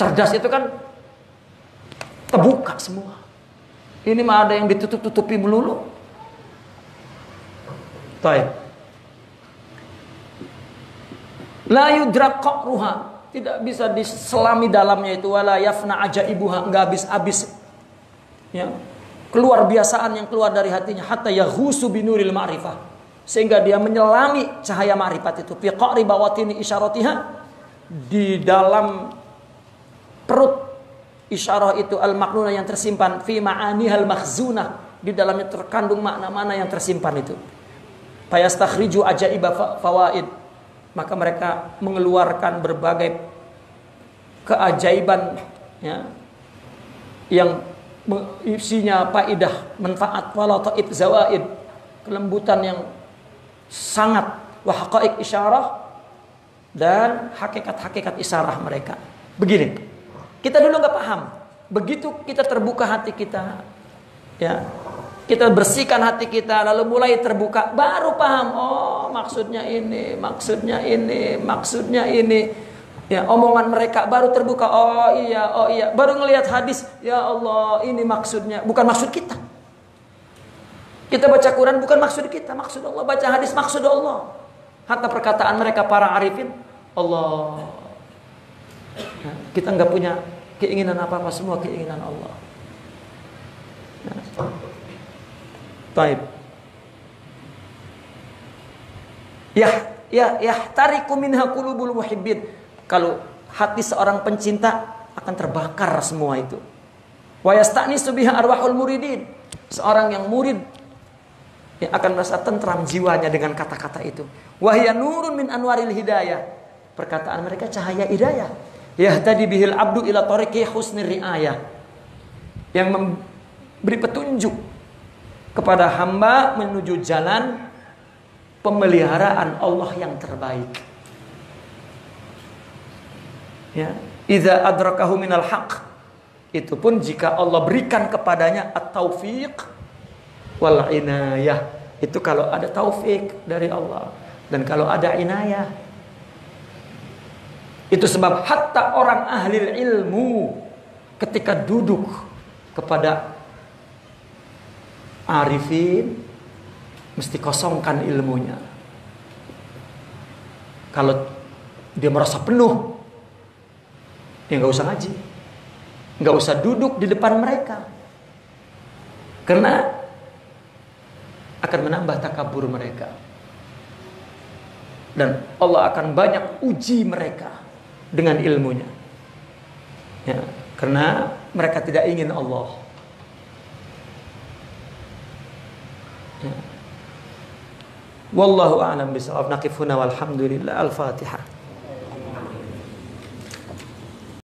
[SPEAKER 2] Cerdas itu kan terbuka semua. Ini mah ada yang ditutup-tutupi melulu. Baik. La yudrak qaqruha, tidak bisa diselami dalamnya itu. Wala yafna ajaibuha, enggak habis-habis. Ya. Keluar biasaan yang keluar dari hatinya, hatta yaghusu binuril ma'rifah, sehingga dia menyelami cahaya ma'rifat itu. Fi qa'ri bawatini isyaratiha, di dalam perut isyarah itu al-maknuna yang tersimpan, fi ma'anihal makhzunah, di dalamnya terkandung makna-makna yang tersimpan itu. Fayastakhriju ajaiba fawaid, maka mereka mengeluarkan berbagai keajaiban, ya, yang isinya faidah, manfaat, wala ta'ib zawaid, kelembutan yang sangat, wa haqaiq isyarah, dan hakikat-hakikat isyarah mereka. Begini, kita dulu nggak paham. Begitu kita terbuka hati kita, ya, kita bersihkan hati kita, lalu mulai terbuka, baru paham. Oh, maksudnya ini, maksudnya ini, maksudnya ini. Ya, omongan mereka baru terbuka. Oh iya. Baru ngelihat hadis. Ya Allah, ini maksudnya. Bukan maksud kita. Kita baca Quran bukan maksud kita, maksud Allah. Baca hadis maksud Allah. Hatta perkataan mereka para arifin, Allah. Nah, kita nggak punya keinginan apa-apa, semua keinginan Allah. Nah. Baik. Tariku minha qulubul muhibbin. Kalau hati seorang pencinta akan terbakar semua itu. Wa yasta'nisu biha arwahul muridin. Seorang yang murid yang akan merasa tentram jiwanya dengan kata-kata itu. Wahya nurun min anwaril hidayah. Perkataan mereka cahaya hidayah. Yahtadi bihil abdu ila tariqi husnir riayah. Yang memberi petunjuk kepada hamba menuju jalan pemeliharaan Allah yang terbaik. Ya, idza adrakahu minal haqq. Itu pun jika Allah berikan kepadanya at-taufiq wal inayah. Itu kalau ada taufik dari Allah dan kalau ada inayah. Itu sebab hatta orang ahli ilmu ketika duduk kepada arifin mesti kosongkan ilmunya. Kalau dia merasa penuh, ya nggak usah ngaji, nggak usah duduk di depan mereka, karena akan menambah takabur mereka, dan Allah akan banyak uji mereka dengan ilmunya. Ya, karena mereka tidak ingin Allah. Ya. Wallahu a'lam bishawab. Naqif huna walhamdulillah. Al-Fatihah.